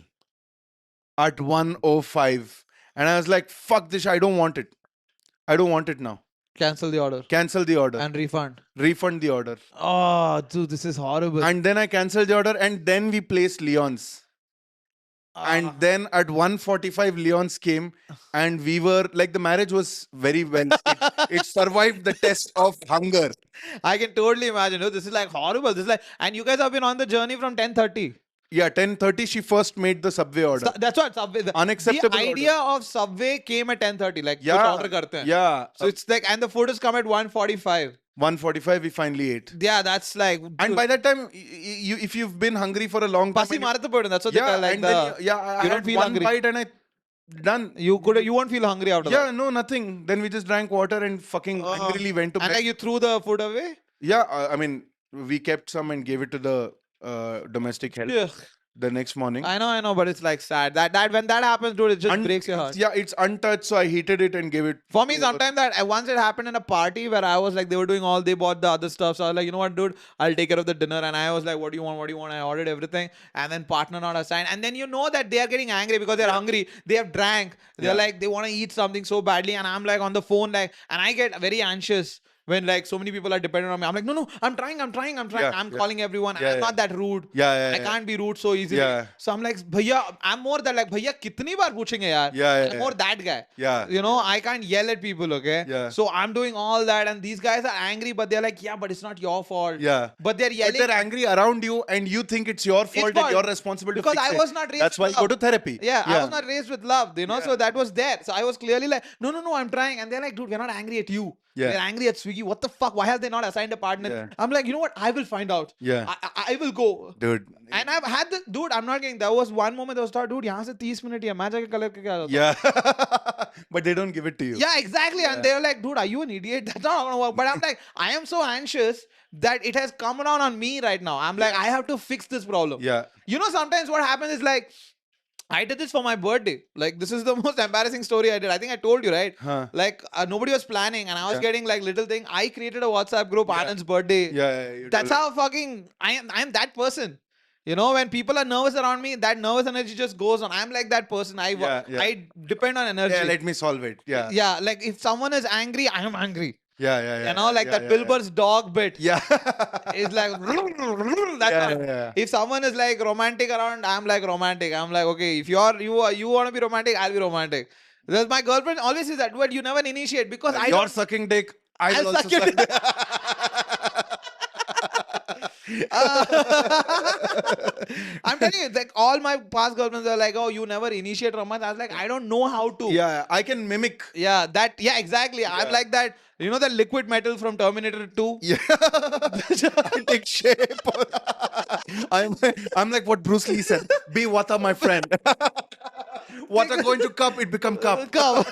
Speaker 1: At 1:05. And I was like, fuck this, I don't want it. I don't want it now.
Speaker 2: Cancel the order.
Speaker 1: Cancel the order.
Speaker 2: And refund.
Speaker 1: Refund the order.
Speaker 2: Oh, dude, this is horrible.
Speaker 1: And then I canceled the order and then we placed Leon's. And then at 1:45, Leon's came and we were like, the marriage was very well. It survived the test of hunger.
Speaker 2: I can totally imagine. Oh, this is like horrible. This is like, and you guys have been on the journey from 10:30.
Speaker 1: Yeah, 10:30, she first made the Subway order.
Speaker 2: That's what Subway.
Speaker 1: Unacceptable
Speaker 2: The idea of Subway came at 10:30. Like,
Speaker 1: Yeah,
Speaker 2: kuch order karte hain.
Speaker 1: yeah.
Speaker 2: So it's like, and the food has come at 1:45.
Speaker 1: 1:45, we finally ate.
Speaker 2: Yeah, that's like.
Speaker 1: And by that time, if you've been hungry for a long time,
Speaker 2: Pasi
Speaker 1: and
Speaker 2: marathu poidum. That's what they
Speaker 1: yeah,
Speaker 2: call like
Speaker 1: and
Speaker 2: the.
Speaker 1: then I
Speaker 2: you don't
Speaker 1: had
Speaker 2: feel
Speaker 1: one
Speaker 2: hungry.
Speaker 1: bite and I Done.
Speaker 2: You won't feel hungry after
Speaker 1: Yeah,
Speaker 2: that.
Speaker 1: no, nothing. Then we just drank water and fucking angrily went to
Speaker 2: And
Speaker 1: bed.
Speaker 2: like you threw the food away?
Speaker 1: Yeah, I mean, we kept some and gave it to the domestic help
Speaker 2: Ugh.
Speaker 1: the next morning.
Speaker 2: I know, but it's like sad. That when that happens, dude, it just breaks your heart.
Speaker 1: Yeah, it's untouched, so I heated it and gave it.
Speaker 2: For me, sometimes that once it happened in a party where I was like, they were doing all, they bought the other stuff. So I was like, you know what, dude, I'll take care of the dinner. And I was like, what do you want? What do you want? I ordered everything. And then partner not assigned. And then you know that they are getting angry because they're hungry. They have drank. They're
Speaker 1: Yeah.
Speaker 2: like, they want to eat something so badly. And I'm like on the phone, like, and I get very anxious when like so many people are dependent on me. I'm like, no, I'm trying.
Speaker 1: Yeah,
Speaker 2: I'm
Speaker 1: yeah.
Speaker 2: calling everyone.
Speaker 1: Yeah,
Speaker 2: I'm
Speaker 1: yeah.
Speaker 2: not that rude.
Speaker 1: Yeah,
Speaker 2: I can't be rude so easily.
Speaker 1: Yeah.
Speaker 2: So I'm like, bhaiya, I'm more that like, bhaiya, kitni baar puchenge yaar?
Speaker 1: Yeah,
Speaker 2: I'm more that guy.
Speaker 1: Yeah.
Speaker 2: You know, I can't yell at people, okay?
Speaker 1: Yeah.
Speaker 2: So I'm doing all that, and these guys are angry, but they're like, yeah, but it's not your fault.
Speaker 1: Yeah.
Speaker 2: But they're
Speaker 1: But
Speaker 2: yelling.
Speaker 1: they're angry around you and you think it's your fault and
Speaker 2: fault.
Speaker 1: you're responsible to
Speaker 2: Because
Speaker 1: fix
Speaker 2: I
Speaker 1: it.
Speaker 2: was not raised
Speaker 1: That's
Speaker 2: with
Speaker 1: why you go
Speaker 2: love.
Speaker 1: to therapy.
Speaker 2: Yeah, I was not raised with love, you know,
Speaker 1: Yeah.
Speaker 2: so that was there. So I was clearly like, no, I'm trying. And they're like, dude, we're not angry at you.
Speaker 1: Yeah.
Speaker 2: We're angry at Swiggy. What the fuck? Why have they not assigned a partner?
Speaker 1: Yeah.
Speaker 2: I'm like, you know what? I will find out.
Speaker 1: Yeah.
Speaker 2: I will go.
Speaker 1: Dude.
Speaker 2: And I've had the dude, I'm not kidding. There was one moment I was thought, dude, यहाँ से 30 minute ही है, मैं जाके colour करके आ जाता हूँ.
Speaker 1: Yeah. But they don't give it to you.
Speaker 2: Yeah, exactly. And they're like, dude, are you an idiot? That's not gonna work. But I'm like, I am so anxious that it has come down on me right now. I'm like, I have to fix this problem.
Speaker 1: Yeah.
Speaker 2: You know, sometimes what happens is like, I did this for my birthday. Like, this is the most embarrassing story I did. I think I told you, right?
Speaker 1: Huh.
Speaker 2: Like, nobody was planning, and I was
Speaker 1: Yeah.
Speaker 2: getting like little thing. I created a WhatsApp group,
Speaker 1: Yeah.
Speaker 2: Anand's birthday.
Speaker 1: Yeah. You
Speaker 2: That's
Speaker 1: told-
Speaker 2: how fucking I am that person. You know, when people are nervous around me, that nervous energy just goes on. I'm like that person.
Speaker 1: Yeah.
Speaker 2: I depend on energy.
Speaker 1: Yeah, let me solve it. Yeah.
Speaker 2: Yeah, like if someone is angry, I am angry.
Speaker 1: Yeah.
Speaker 2: You know, like
Speaker 1: yeah,
Speaker 2: that Wilbur's dog bit.
Speaker 1: Yeah.
Speaker 2: It's like that's
Speaker 1: Yeah,
Speaker 2: how-
Speaker 1: yeah.
Speaker 2: If someone is like romantic around, I'm like romantic. I'm like, okay, if you want to be romantic, I'll be romantic. Because my girlfriend always says that, word you never initiate because I
Speaker 1: You're
Speaker 2: don't.
Speaker 1: sucking dick. I
Speaker 2: I'll
Speaker 1: will also
Speaker 2: suck your
Speaker 1: suck
Speaker 2: dick. I'm telling you, like all my past girlfriends are like, oh, you never initiate romance. I was like, I don't know how to.
Speaker 1: Yeah, I can mimic.
Speaker 2: Yeah, exactly. I'm like that. You know that liquid metal from Terminator 2?
Speaker 1: Yeah. I take shape. I'm like what Bruce Lee said. Be water, my friend. Water going to cup, it become cup.
Speaker 2: Come.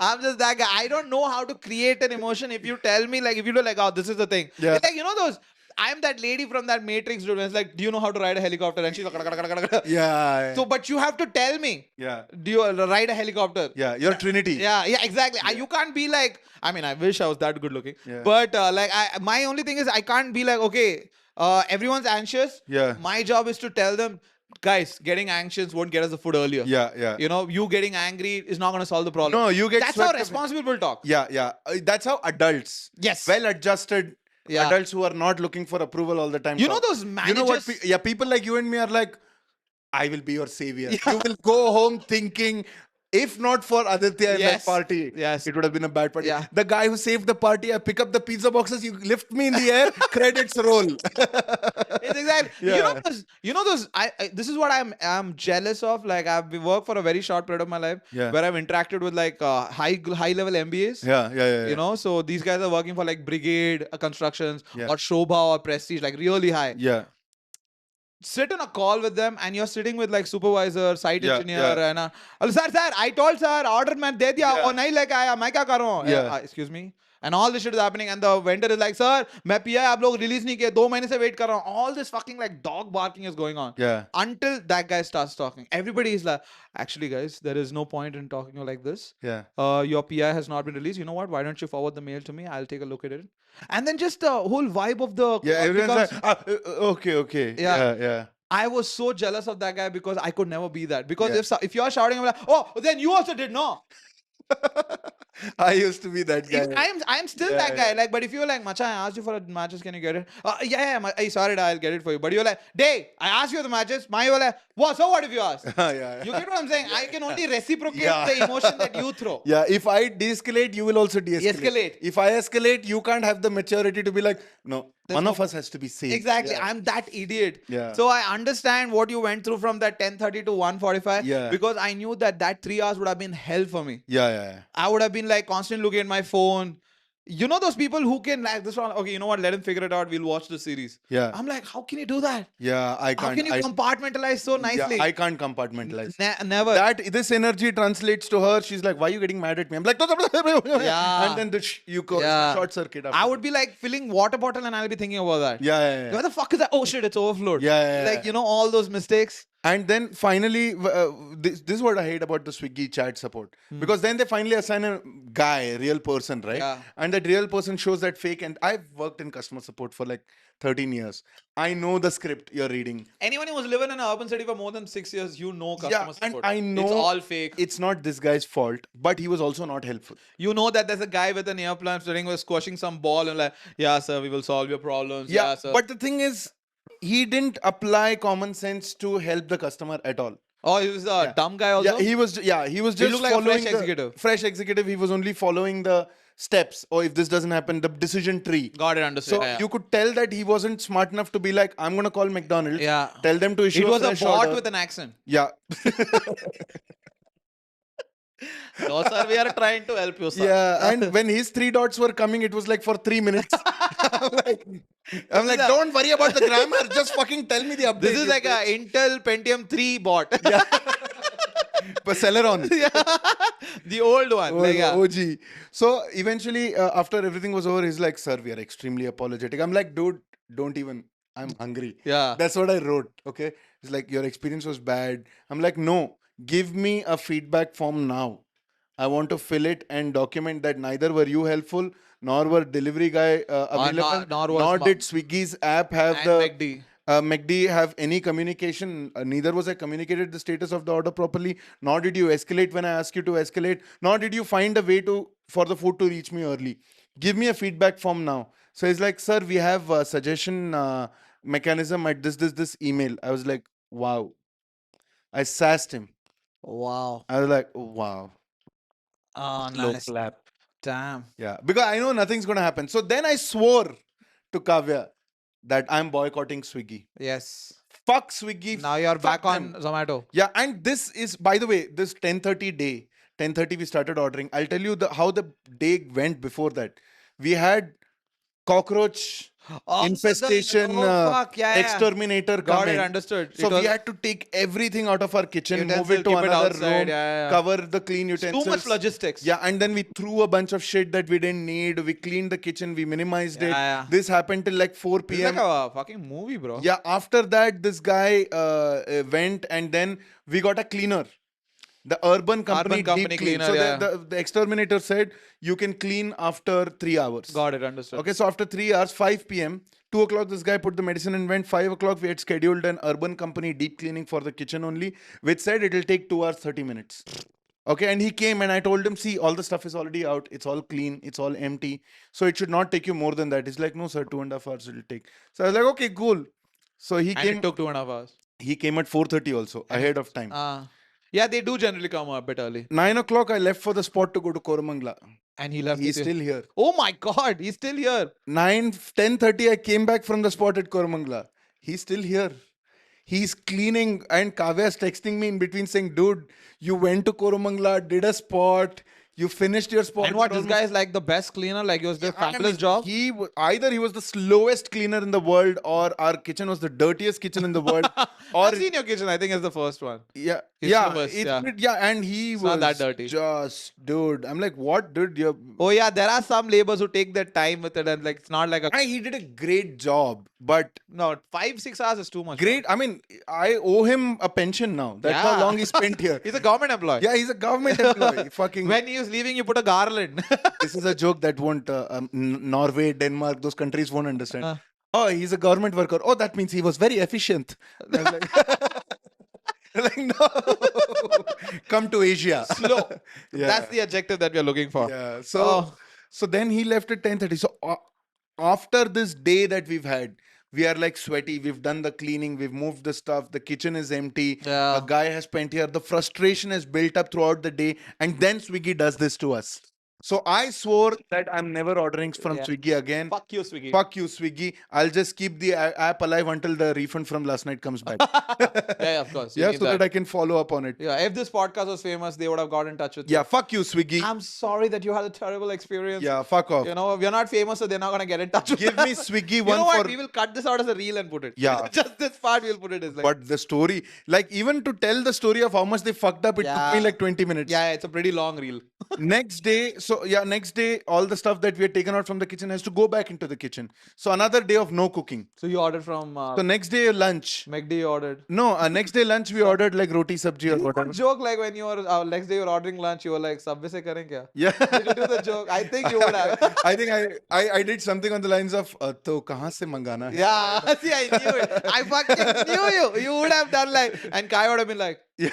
Speaker 2: I'm just that guy. I don't know how to create an emotion. If you tell me, like, if you do like, oh, this is the thing.
Speaker 1: Yeah.
Speaker 2: It's like, you know those. I'm that lady from that Matrix, dude. It's like, do you know how to ride a helicopter? And she's like,
Speaker 1: Yeah.
Speaker 2: so, but you have to tell me.
Speaker 1: Yeah.
Speaker 2: Do you ride a helicopter?
Speaker 1: Yeah. You're Trinity.
Speaker 2: Yeah, exactly. You can't be like. I mean, I wish I was that good looking.
Speaker 1: Yeah.
Speaker 2: But like, my only thing is I can't be like, okay, everyone's anxious.
Speaker 1: Yeah.
Speaker 2: My job is to tell them, guys, getting anxious won't get us the food earlier.
Speaker 1: Yeah.
Speaker 2: You know, you getting angry is not going to solve the problem.
Speaker 1: No, you get
Speaker 2: That's how
Speaker 1: swept up-
Speaker 2: responsible people talk.
Speaker 1: Yeah. That's how adults.
Speaker 2: Yes.
Speaker 1: Well-adjusted
Speaker 2: Yeah.
Speaker 1: adults who are not looking for approval all the time.
Speaker 2: You know
Speaker 1: talk.
Speaker 2: those
Speaker 1: You know what?
Speaker 2: managers.
Speaker 1: People like you and me are like, I will be your savior. You will go home thinking, if not for Aditya in
Speaker 2: Yes.
Speaker 1: that party,
Speaker 2: Yes.
Speaker 1: it would have been a bad party.
Speaker 2: Yeah.
Speaker 1: The guy who saved the party, I pick up the pizza boxes, you lift me in the air, credits roll.
Speaker 2: It's exactly.
Speaker 1: Yeah.
Speaker 2: You know those. This is what I'm jealous of. Like I've worked for a very short period of my life,
Speaker 1: Yeah.
Speaker 2: where I've interacted with like high level MBAs.
Speaker 1: Yeah.
Speaker 2: You know, so these guys are working for like Brigade Constructions
Speaker 1: Yeah.
Speaker 2: or Shobha or Prestige, like really high.
Speaker 1: Yeah.
Speaker 2: Sit on a call with them and you're sitting with like supervisor, site
Speaker 1: Yeah,
Speaker 2: engineer,
Speaker 1: yeah.
Speaker 2: and sir, I told sir, order man de diya,
Speaker 1: Yeah.
Speaker 2: और नहीं लेके आया, मैं क्या कर रहा हूँ?
Speaker 1: Yeah.
Speaker 2: Excuse me. And all this shit is happening, and the vendor is like, sir, मैं PI आप लोग release नहीं किए, 2 महीने से wait कर रहा हूँ. All this fucking like dog barking is going on.
Speaker 1: Yeah.
Speaker 2: Until that guy starts talking, everybody is like, actually, guys, there is no point in talking like this.
Speaker 1: Yeah.
Speaker 2: Your PI has not been released. You know what? Why don't you forward the mail to me? I'll take a look at it. And then just the whole vibe of the
Speaker 1: Yeah.
Speaker 2: call
Speaker 1: Everyone's
Speaker 2: becomes-
Speaker 1: like, okay.
Speaker 2: Yeah.
Speaker 1: Yeah.
Speaker 2: I was so jealous of that guy because I could never be that. Because
Speaker 1: Yeah.
Speaker 2: if you're shouting, I'm like, oh, then you also did no.
Speaker 1: I used to be that guy.
Speaker 2: I'm still
Speaker 1: Yeah,
Speaker 2: that guy.
Speaker 1: yeah.
Speaker 2: Like, but if you're like, Macha, I asked you for a matches, can you get it? Hey, sorry, I'll get it for you. But you're like, Day, I asked you the matches. My you're like, what? So what if you ask?
Speaker 1: Yeah.
Speaker 2: You get what I'm saying? I can only reciprocate
Speaker 1: Yeah.
Speaker 2: the emotion that you throw.
Speaker 1: Yeah, if I de-escalate, you will also de-escalate.
Speaker 2: Escalate.
Speaker 1: If I escalate, you can't have the maturity to be like, no, one
Speaker 2: no-
Speaker 1: of us has to be safe.
Speaker 2: Exactly.
Speaker 1: Yeah.
Speaker 2: I'm that idiot.
Speaker 1: Yeah.
Speaker 2: So I understand what you went through from that 10:30 to 1:45.
Speaker 1: Yeah.
Speaker 2: Because I knew that 3 hours would have been hell for me.
Speaker 1: Yeah.
Speaker 2: I would have been like constantly looking at my phone. You know those people who can like this one. Okay, you know what? Let him figure it out. We'll watch the series.
Speaker 1: Yeah.
Speaker 2: I'm like, how can you do that?
Speaker 1: Yeah, I
Speaker 2: How
Speaker 1: can't.
Speaker 2: can you compartmentalize so
Speaker 1: Yeah,
Speaker 2: nicely?
Speaker 1: I can't compartmentalize.
Speaker 2: Never.
Speaker 1: That this energy translates to her. She's like, "Why are you getting mad at me?" I'm like,
Speaker 2: Yeah.
Speaker 1: and then you go
Speaker 2: Yeah.
Speaker 1: short circuit. After
Speaker 2: I would be like filling water bottle and I'll be thinking about that.
Speaker 1: Yeah.
Speaker 2: Where the fuck is that? Oh shit, it's overflowed.
Speaker 1: Yeah.
Speaker 2: Like, you know, all those mistakes.
Speaker 1: And then finally, this is what I hate about the Swiggy chat support. Because then they finally assign a guy, a real person, right?
Speaker 2: Yeah.
Speaker 1: And that real person shows that fake. And I've worked in customer support for like 13 years. I know the script you're reading.
Speaker 2: Anyone who's living in an urban city for more than 6 years, you know customer
Speaker 1: And
Speaker 2: support.
Speaker 1: I know
Speaker 2: it's all fake.
Speaker 1: It's not this guy's fault, but he was also not helpful.
Speaker 2: You know that there's a guy with an earplant sitting was squashing some ball and like, yeah, sir, we will solve your problems. Yeah, sir.
Speaker 1: But the thing is, he didn't apply common sense to help the customer at all.
Speaker 2: Oh, he was a dumb guy also?
Speaker 1: He was just
Speaker 2: looked like a
Speaker 1: following
Speaker 2: fresh executive.
Speaker 1: Fresh executive. He was only following the steps. Or if this doesn't happen, the decision tree.
Speaker 2: Got it, understood.
Speaker 1: So you could tell that he wasn't smart enough to be like, I'm gonna call McDonald's.
Speaker 2: Yeah.
Speaker 1: Tell them to issue
Speaker 2: It was a
Speaker 1: fresh
Speaker 2: bot
Speaker 1: order.
Speaker 2: with an accent.
Speaker 1: Yeah.
Speaker 2: No, sir, we are trying to help you, sir.
Speaker 1: Yeah, and when his 3 dots were coming, it was like for 3 minutes. I'm like, don't worry about the grammar. Just fucking tell me the update.
Speaker 2: This is like a Intel Pentium 3 bot.
Speaker 1: Yeah. But Celeron.
Speaker 2: The old one. Like, yeah.
Speaker 1: OG. So eventually, after everything was over, he's like, sir, we are extremely apologetic. I'm like, dude, don't even. I'm hungry.
Speaker 2: Yeah.
Speaker 1: That's what I wrote. Okay. It's like, your experience was bad. I'm like, no, give me a feedback form now. I want to fill it and document that neither were you helpful, nor were delivery guy available,
Speaker 2: nor
Speaker 1: did Swiggy's app have
Speaker 2: and
Speaker 1: the
Speaker 2: McD.
Speaker 1: McD have any communication. Neither was I communicated the status of the order properly, nor did you escalate when I asked you to escalate, nor did you find a way for the food to reach me early. Give me a feedback form now. So he's like, sir, we have a suggestion mechanism at this email. I was like, wow. I sassed him.
Speaker 2: Wow.
Speaker 1: I was like, wow.
Speaker 2: Oh,
Speaker 1: Slow
Speaker 2: nice.
Speaker 1: clap.
Speaker 2: Damn.
Speaker 1: Yeah, because I know nothing's gonna happen. So then I swore to Kavya that I'm boycotting Swiggy.
Speaker 2: Yes.
Speaker 1: Fuck Swiggy.
Speaker 2: Now you're
Speaker 1: fuck
Speaker 2: back on
Speaker 1: them.
Speaker 2: Zomato.
Speaker 1: Yeah, and this is, by the way, this 10:30 day, 10:30 we started ordering. I'll tell you how the day went before that. We had cockroach infestation exterminator
Speaker 2: Got
Speaker 1: come
Speaker 2: it,
Speaker 1: in.
Speaker 2: understood.
Speaker 1: So
Speaker 2: It was
Speaker 1: we had to take everything out of our kitchen, move
Speaker 2: utensil,
Speaker 1: it to
Speaker 2: keep it
Speaker 1: another
Speaker 2: outside,
Speaker 1: room,
Speaker 2: yeah.
Speaker 1: cover the clean utensils.
Speaker 2: Too much logistics.
Speaker 1: Yeah, and then we threw a bunch of shit that we didn't need. We cleaned the kitchen, we minimized it.
Speaker 2: Yeah.
Speaker 1: This happened till like 4
Speaker 2: It's
Speaker 1: p.m.
Speaker 2: like a fucking movie, bro.
Speaker 1: Yeah, after that, this guy went, and then we got a cleaner. The urban company deep clean.
Speaker 2: cleaner,
Speaker 1: So
Speaker 2: yeah.
Speaker 1: the exterminator said you can clean after 3 hours.
Speaker 2: Got it, understood.
Speaker 1: Okay, so after 3 hours, 5 p.m., 2 o'clock, this guy put the medicine and went. 5 o'clock, we had scheduled an urban company deep cleaning for the kitchen only, which said it'll take 2 hours, 30 minutes. Okay, and he came and I told him, see, all the stuff is already out. It's all clean. It's all empty. So it should not take you more than that. He's like, no, sir, 2.5 hours it'll take. So I was like, okay, cool. So he
Speaker 2: And
Speaker 1: came.
Speaker 2: it took 2.5 hours.
Speaker 1: He came at 4:30 also, ahead of time.
Speaker 2: Yeah, they do generally come a bit early.
Speaker 1: 9 o'clock, I left for the spot to go to Koramangala.
Speaker 2: And he left.
Speaker 1: He's
Speaker 2: with you.
Speaker 1: still here.
Speaker 2: Oh my god, he's still here.
Speaker 1: 10:30, I came back from the spot at Koramangala. He's still here. He's cleaning, and Kavya's texting me in between saying, dude, you went to Koramangala, did a spot, you finished your spot.
Speaker 2: And what, this guy is like the best cleaner? Like, it was the fabulous job?
Speaker 1: Either he was the slowest cleaner in the world, or our kitchen was the dirtiest kitchen in the world. Or
Speaker 2: I've seen your kitchen, I think it's the first one.
Speaker 1: Yeah,
Speaker 2: It's
Speaker 1: yeah,
Speaker 2: slowest,
Speaker 1: and he
Speaker 2: It's
Speaker 1: was
Speaker 2: not that dirty.
Speaker 1: just, dude. I'm like, what, dude?
Speaker 2: Oh yeah, there are some laborers who take their time with it and like it's not like a
Speaker 1: He did a great job, but
Speaker 2: no 5-6 hours is too much.
Speaker 1: great. I mean, I owe him a pension now. That's how
Speaker 2: Yeah.
Speaker 1: long he spent here.
Speaker 2: He's a government employee.
Speaker 1: Yeah, he's a government employee. Fucking.
Speaker 2: When he was leaving, you put a garland.
Speaker 1: This is a joke that won't Norway, Denmark, those countries won't understand. Oh, he's a government worker. Oh, that means he was very efficient. I was like, like, no, come to Asia.
Speaker 2: Slow.
Speaker 1: Yeah.
Speaker 2: That's the adjective that we are looking for.
Speaker 1: Yeah. So then he left at 10:30. So after this day that we've had, we are like sweaty. We've done the cleaning. We've moved the stuff. The kitchen is empty.
Speaker 2: Yeah.
Speaker 1: A guy has spent here. The frustration has built up throughout the day. And then Swiggy does this to us. So I swore that I'm never ordering from
Speaker 2: Yeah.
Speaker 1: Swiggy again.
Speaker 2: Fuck you, Swiggy.
Speaker 1: Fuck you, Swiggy. I'll just keep the app alive until the refund from last night comes back.
Speaker 2: Yeah, of course. You
Speaker 1: Yeah,
Speaker 2: need
Speaker 1: so that I can follow up on it.
Speaker 2: Yeah, if this podcast was famous, they would have got in touch with
Speaker 1: Yeah,
Speaker 2: you.
Speaker 1: fuck you, Swiggy.
Speaker 2: I'm sorry that you had a terrible experience.
Speaker 1: Yeah, fuck off.
Speaker 2: You know, we're not famous, so they're not gonna get in touch with
Speaker 1: Give
Speaker 2: us.
Speaker 1: me Swiggy
Speaker 2: You
Speaker 1: one
Speaker 2: know what?
Speaker 1: for.
Speaker 2: We will cut this out as a reel and put it.
Speaker 1: Yeah.
Speaker 2: Just this part we'll put it as like.
Speaker 1: But the story, like even to tell the story of how much they fucked up, it took me
Speaker 2: Yeah.
Speaker 1: like 20 minutes.
Speaker 2: Yeah, it's a pretty long reel.
Speaker 1: Next day, next day, all the stuff that we had taken out from the kitchen has to go back into the kitchen. So another day of no cooking.
Speaker 2: So you ordered from
Speaker 1: So next day lunch.
Speaker 2: McD, you ordered.
Speaker 1: No, next day lunch we ordered like roti sabji or whatever.
Speaker 2: Joke like when you were next day you were ordering lunch, you were like, Subway se karen kya?
Speaker 1: Yeah.
Speaker 2: Did you do the joke? I think you would have.
Speaker 1: I think I did something on the lines of to kahan se mangana hai?
Speaker 2: Yeah, see, I knew it. I fucking knew you. You would have done like, and Kai would have been like,
Speaker 1: Yeah.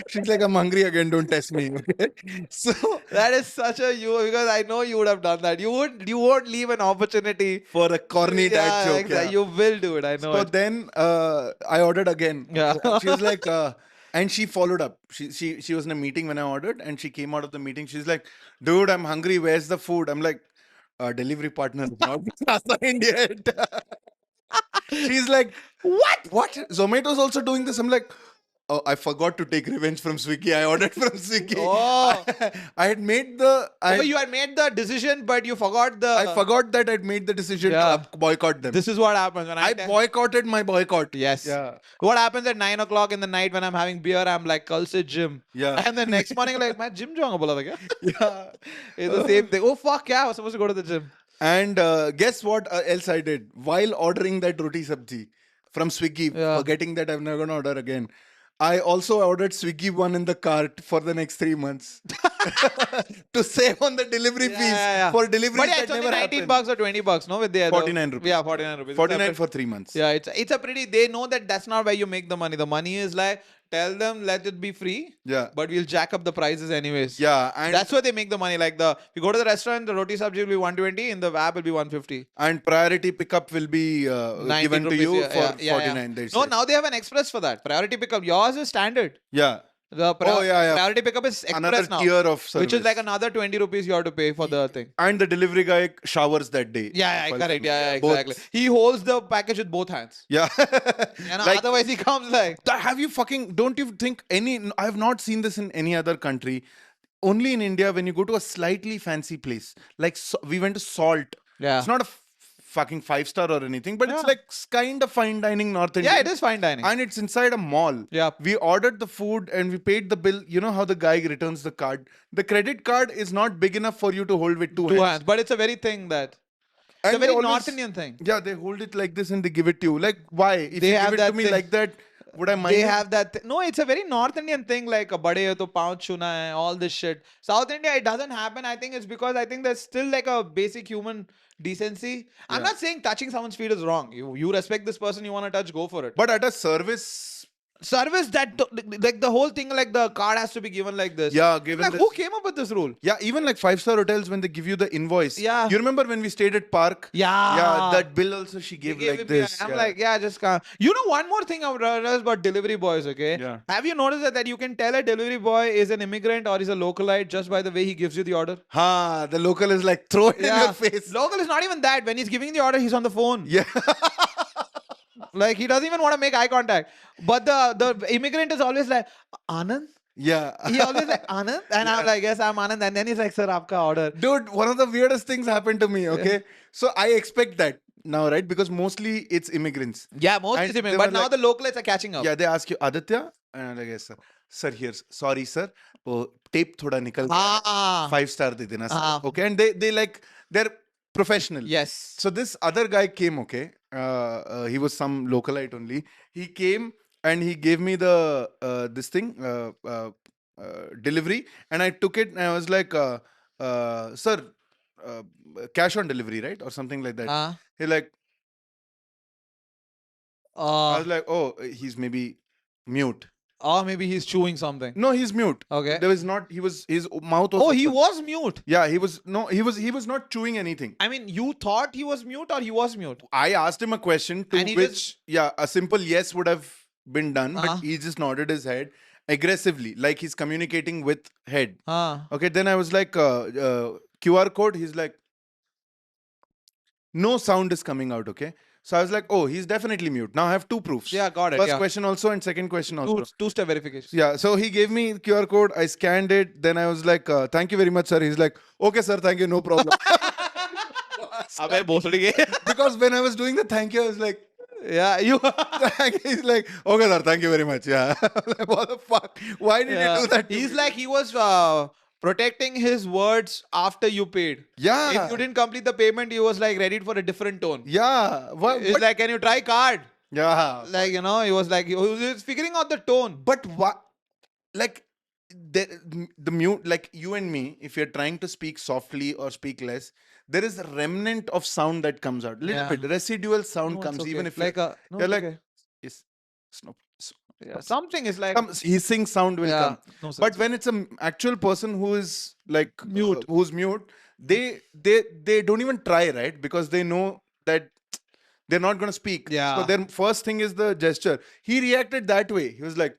Speaker 1: She's like, I'm hungry again, don't test me. Okay. So
Speaker 2: that is such a you, because I know you would have done that. You won't leave an opportunity.
Speaker 1: for a corny dad joke.
Speaker 2: Exactly.
Speaker 1: Yeah.
Speaker 2: You will do it. I know
Speaker 1: So
Speaker 2: it.
Speaker 1: then I ordered again.
Speaker 2: Yeah.
Speaker 1: She was like, and she followed up. She was in a meeting when I ordered, and she came out of the meeting. She's like, dude, I'm hungry. Where's the food? I'm like, delivery partner is not assigned yet. She's like, what? Zomato's also doing this. I'm like, oh, I forgot to take revenge from Swiggy. I ordered from Swiggy.
Speaker 2: Oh.
Speaker 1: I had made the.
Speaker 2: But you had made the decision, but you forgot the.
Speaker 1: I forgot that I'd made the decision
Speaker 2: Yeah.
Speaker 1: to boycott them.
Speaker 2: This is what happens when
Speaker 1: I boycotted my boycott.
Speaker 2: Yes.
Speaker 1: Yeah.
Speaker 2: What happens at 9 o'clock in the night when I'm having beer? I'm like, kal se gym.
Speaker 1: Yeah.
Speaker 2: And the next morning, like, मैं gym जाऊंगा बोला था क्या?
Speaker 1: Yeah.
Speaker 2: It's the same thing. Oh fuck, yeah, I was supposed to go to the gym.
Speaker 1: And guess what else I did while ordering that roti sabji from Swiggy,
Speaker 2: Yeah.
Speaker 1: forgetting that I'm never gonna order again. I also ordered Swiggy one in the cart for the next 3 months to save on the delivery fees for deliveries
Speaker 2: But yeah,
Speaker 1: that
Speaker 2: it's only
Speaker 1: never
Speaker 2: 19
Speaker 1: happen.
Speaker 2: bucks or 20 bucks, no? With the
Speaker 1: 49 rupees.
Speaker 2: Yeah, 49 rupees.
Speaker 1: 49 for 3 months.
Speaker 2: Yeah, it's a pretty. They know that that's not where you make the money. The money is like, tell them let it be free.
Speaker 1: Yeah.
Speaker 2: But we'll jack up the prices anyways.
Speaker 1: Yeah, and
Speaker 2: That's where they make the money. Like if you go to the restaurant, the roti sabji will be 120, in the app will be 150.
Speaker 1: and priority pickup will be
Speaker 2: 90
Speaker 1: given to
Speaker 2: rupees,
Speaker 1: you
Speaker 2: yeah,
Speaker 1: for
Speaker 2: yeah,
Speaker 1: 49
Speaker 2: yeah.
Speaker 1: days.
Speaker 2: No, now they have an express for that. Priority pickup. Yours is standard.
Speaker 1: Yeah.
Speaker 2: The priority pickup is express
Speaker 1: Another
Speaker 2: now,
Speaker 1: tier of service.
Speaker 2: which is like another 20 rupees you have to pay for the thing.
Speaker 1: And the delivery guy showers that day.
Speaker 2: Yeah,
Speaker 1: Well,
Speaker 2: correct. Yeah,
Speaker 1: both.
Speaker 2: exactly. He holds the package with both hands.
Speaker 1: Yeah.
Speaker 2: And
Speaker 1: Like,
Speaker 2: otherwise he comes like,
Speaker 1: have you don't you think I have not seen this in any other country. Only in India, when you go to a slightly fancy place, like we went to Salt.
Speaker 2: yeah.
Speaker 1: It's not a fucking 5-star or anything, but it's
Speaker 2: Yeah.
Speaker 1: like kind of fine dining North Indian.
Speaker 2: Yeah, it is fine dining.
Speaker 1: And it's inside a mall.
Speaker 2: Yeah.
Speaker 1: We ordered the food and we paid the bill. You know how the guy returns the card? The credit card is not big enough for you to hold with two
Speaker 2: Two
Speaker 1: hands.
Speaker 2: hands. But it's a very thing that. It's
Speaker 1: And
Speaker 2: a very
Speaker 1: they always-
Speaker 2: North Indian thing.
Speaker 1: Yeah, they hold it like this and they give it to you. Like, why? If
Speaker 2: They
Speaker 1: you
Speaker 2: have
Speaker 1: give it to
Speaker 2: that
Speaker 1: me
Speaker 2: thing.
Speaker 1: like that, would I mind?
Speaker 2: They
Speaker 1: it?
Speaker 2: have that. No, it's a very North Indian thing, like a bade hai to paanch chuna hai, all this shit. South India, it doesn't happen. I think it's because I think there's still like a basic human decency. I'm
Speaker 1: Yeah.
Speaker 2: not saying touching someone's feet is wrong. You respect this person, you want to touch, go for it.
Speaker 1: But at a service,
Speaker 2: Service like the whole thing, like the card has to be given like this.
Speaker 1: yeah, given
Speaker 2: Like
Speaker 1: this-
Speaker 2: who came up with this rule?
Speaker 1: yeah, even like 5-star hotels when they give you the invoice.
Speaker 2: Yeah.
Speaker 1: You remember when we stayed at Park?
Speaker 2: Yeah.
Speaker 1: Yeah, that bill also she
Speaker 2: They
Speaker 1: gave
Speaker 2: gave
Speaker 1: like
Speaker 2: it-
Speaker 1: this.
Speaker 2: I'm
Speaker 1: yeah.
Speaker 2: like, yeah, just can't. You know, one more thing I've realized about delivery boys, okay?
Speaker 1: Yeah.
Speaker 2: Have you noticed that you can tell a delivery boy is an immigrant or is a localite just by the way he gives you the order?
Speaker 1: Ha, the local is like, throw it in your face.
Speaker 2: Local is not even that. When he's giving the order, he's on the phone.
Speaker 1: Yeah.
Speaker 2: Like he doesn't even want to make eye contact. But the immigrant is always like, Anand?
Speaker 1: Yeah.
Speaker 2: He always like, Anand? And I'm like, yes, I'm Anand. And then he's like, sir, aapka order.
Speaker 1: Dude, one of the weirdest things happened to me, okay? So I expect that now, right? Because mostly it's immigrants.
Speaker 2: Yeah, most
Speaker 1: And
Speaker 2: is
Speaker 1: they
Speaker 2: immigrant.
Speaker 1: were
Speaker 2: But now
Speaker 1: like-
Speaker 2: the localites are catching up.
Speaker 1: Yeah, they ask you, Aditya? And I'm like, yes, sir. Sir, here, sorry, sir. Oh, tape thoda nikal.
Speaker 2: Ah.
Speaker 1: 5-star de dena, sir.
Speaker 2: Ah.
Speaker 1: Okay, and they like, they're professional.
Speaker 2: Yes.
Speaker 1: So this other guy came, okay? He was some localite only. He came and he gave me the this thing delivery, and I took it and I was like, sir, cash on delivery, right, or something like that. He like, I was like, oh, he's maybe mute.
Speaker 2: Or maybe he's chewing something.
Speaker 1: No, he's mute.
Speaker 2: Okay.
Speaker 1: There was not. He was his mouth was.
Speaker 2: Oh, he
Speaker 1: open.
Speaker 2: was mute.
Speaker 1: Yeah, he was. No, he was not chewing anything.
Speaker 2: I mean, you thought he was mute or he was mute?
Speaker 1: I asked him a question to
Speaker 2: And he
Speaker 1: which, yeah, a simple yes would have been done,
Speaker 2: Uh-huh.
Speaker 1: but he just nodded his head. aggressively, like he's communicating with head.
Speaker 2: Huh.
Speaker 1: Okay, then I was like, QR code. He's like, no sound is coming out. Okay, so I was like, oh, he's definitely mute. Now I have two proofs.
Speaker 2: Yeah, got it.
Speaker 1: First
Speaker 2: Yeah.
Speaker 1: question also and second question also.
Speaker 2: Two-step verification.
Speaker 1: Yeah, so he gave me QR code. I scanned it. Then I was like, thank you very much, sir. He's like, okay, sir, thank you, no problem.
Speaker 2: अबे भोसड़ी के.
Speaker 1: Because when I was doing the thank you, I was like,
Speaker 2: Yeah, you.
Speaker 1: he's like, okay, sir, thank you very much. Yeah. Like, what the fuck? Why did
Speaker 2: Yeah.
Speaker 1: you do that? to
Speaker 2: He's
Speaker 1: me?
Speaker 2: like he was protecting his words after you paid.
Speaker 1: Yeah.
Speaker 2: If you didn't complete the payment, he was like ready for a different tone.
Speaker 1: Yeah. What?
Speaker 2: It's like, can you try card?
Speaker 1: Yeah.
Speaker 2: Like, you know, he was like, he was figuring out the tone.
Speaker 1: But what? Like, the mute, like you and me, if you're trying to speak softly or speak less, there is a remnant of sound that comes out. Little
Speaker 2: Yeah.
Speaker 1: bit residual sound
Speaker 2: No, it's
Speaker 1: comes,
Speaker 2: okay.
Speaker 1: even if
Speaker 2: like a no,
Speaker 1: you're
Speaker 2: it's
Speaker 1: like,
Speaker 2: okay.
Speaker 1: yes, snow.
Speaker 2: Yeah, something is like
Speaker 1: Hissing sound will
Speaker 2: yeah,
Speaker 1: come.
Speaker 2: no sense.
Speaker 1: But when it's an actual person who is like
Speaker 2: Mute.
Speaker 1: who's mute, they don't even try, right? Because they know that they're not going to speak. So
Speaker 2: Yeah.
Speaker 1: their first thing is the gesture. He reacted that way. He was like,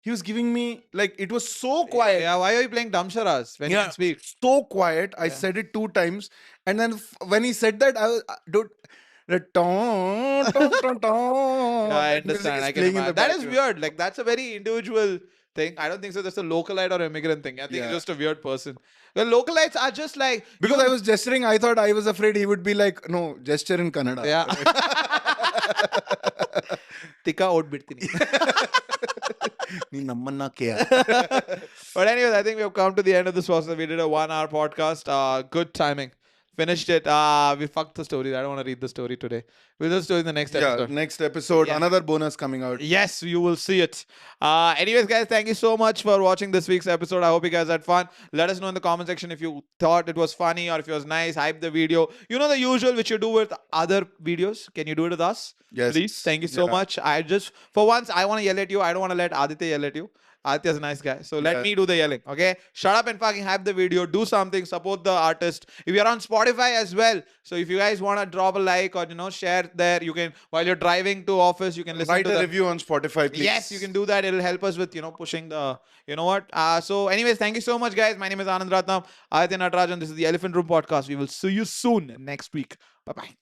Speaker 1: he was giving me like, it was so quiet.
Speaker 2: Yeah, why are you playing Damsharas when you
Speaker 1: Yeah,
Speaker 2: can speak?
Speaker 1: so quiet. I
Speaker 2: Yeah.
Speaker 1: said it 2 times, and then when he said that, I was, dude, the ton, ton, ton, ton,
Speaker 2: Yeah, I
Speaker 1: that music
Speaker 2: understand.
Speaker 1: is
Speaker 2: I can
Speaker 1: playing in the
Speaker 2: imagine. That is
Speaker 1: background.
Speaker 2: weird. Like that's a very individual thing. I don't think so. That's a localite or immigrant thing. I think
Speaker 1: Yeah.
Speaker 2: it's just a weird person. Well, localites are just like
Speaker 1: Because
Speaker 2: you-
Speaker 1: I was gesturing, I thought I was afraid he would be like, no, gesture in Kannada.
Speaker 2: yeah. Tika oat bittini.
Speaker 1: ನೀನ್ ನಮ್ಮನ್ನ care.
Speaker 2: But anyways, I think we have come to the end of this process. We did a 1 hour podcast. Good timing. Finished it. We fucked the story. I don't want to read the story today. We'll do the story in the next
Speaker 1: Yeah,
Speaker 2: episode.
Speaker 1: next episode,
Speaker 2: Yeah.
Speaker 1: another bonus coming out.
Speaker 2: Yes, you will see it. Anyways, guys, thank you so much for watching this week's episode. I hope you guys had fun. Let us know in the comment section if you thought it was funny or if it was nice. Hype the video. You know the usual which you do with other videos. Can you do it with us?
Speaker 1: Yes.
Speaker 2: Please. Thank you so
Speaker 1: Yeah.
Speaker 2: much. I just, for once, I want to yell at you. I don't want to let Aditya yell at you. Aditya's a nice guy. So let
Speaker 1: Yeah.
Speaker 2: me do the yelling. Okay? Shut up and fucking hype the video. Do something. Support the artist. If you're on Spotify as well. So if you guys want to drop a like or, you know, share there, you can, while you're driving to office, you can listen
Speaker 1: Write
Speaker 2: to
Speaker 1: a
Speaker 2: the
Speaker 1: review on Spotify, please.
Speaker 2: Yes, you can do that. It'll help us with, you know, pushing the, you know what. So anyways, thank you so much, guys. My name is Anand Ratnam, Aditya Natarajan. This is the Elephant Room Podcast. We will see you soon next week. Bye-bye.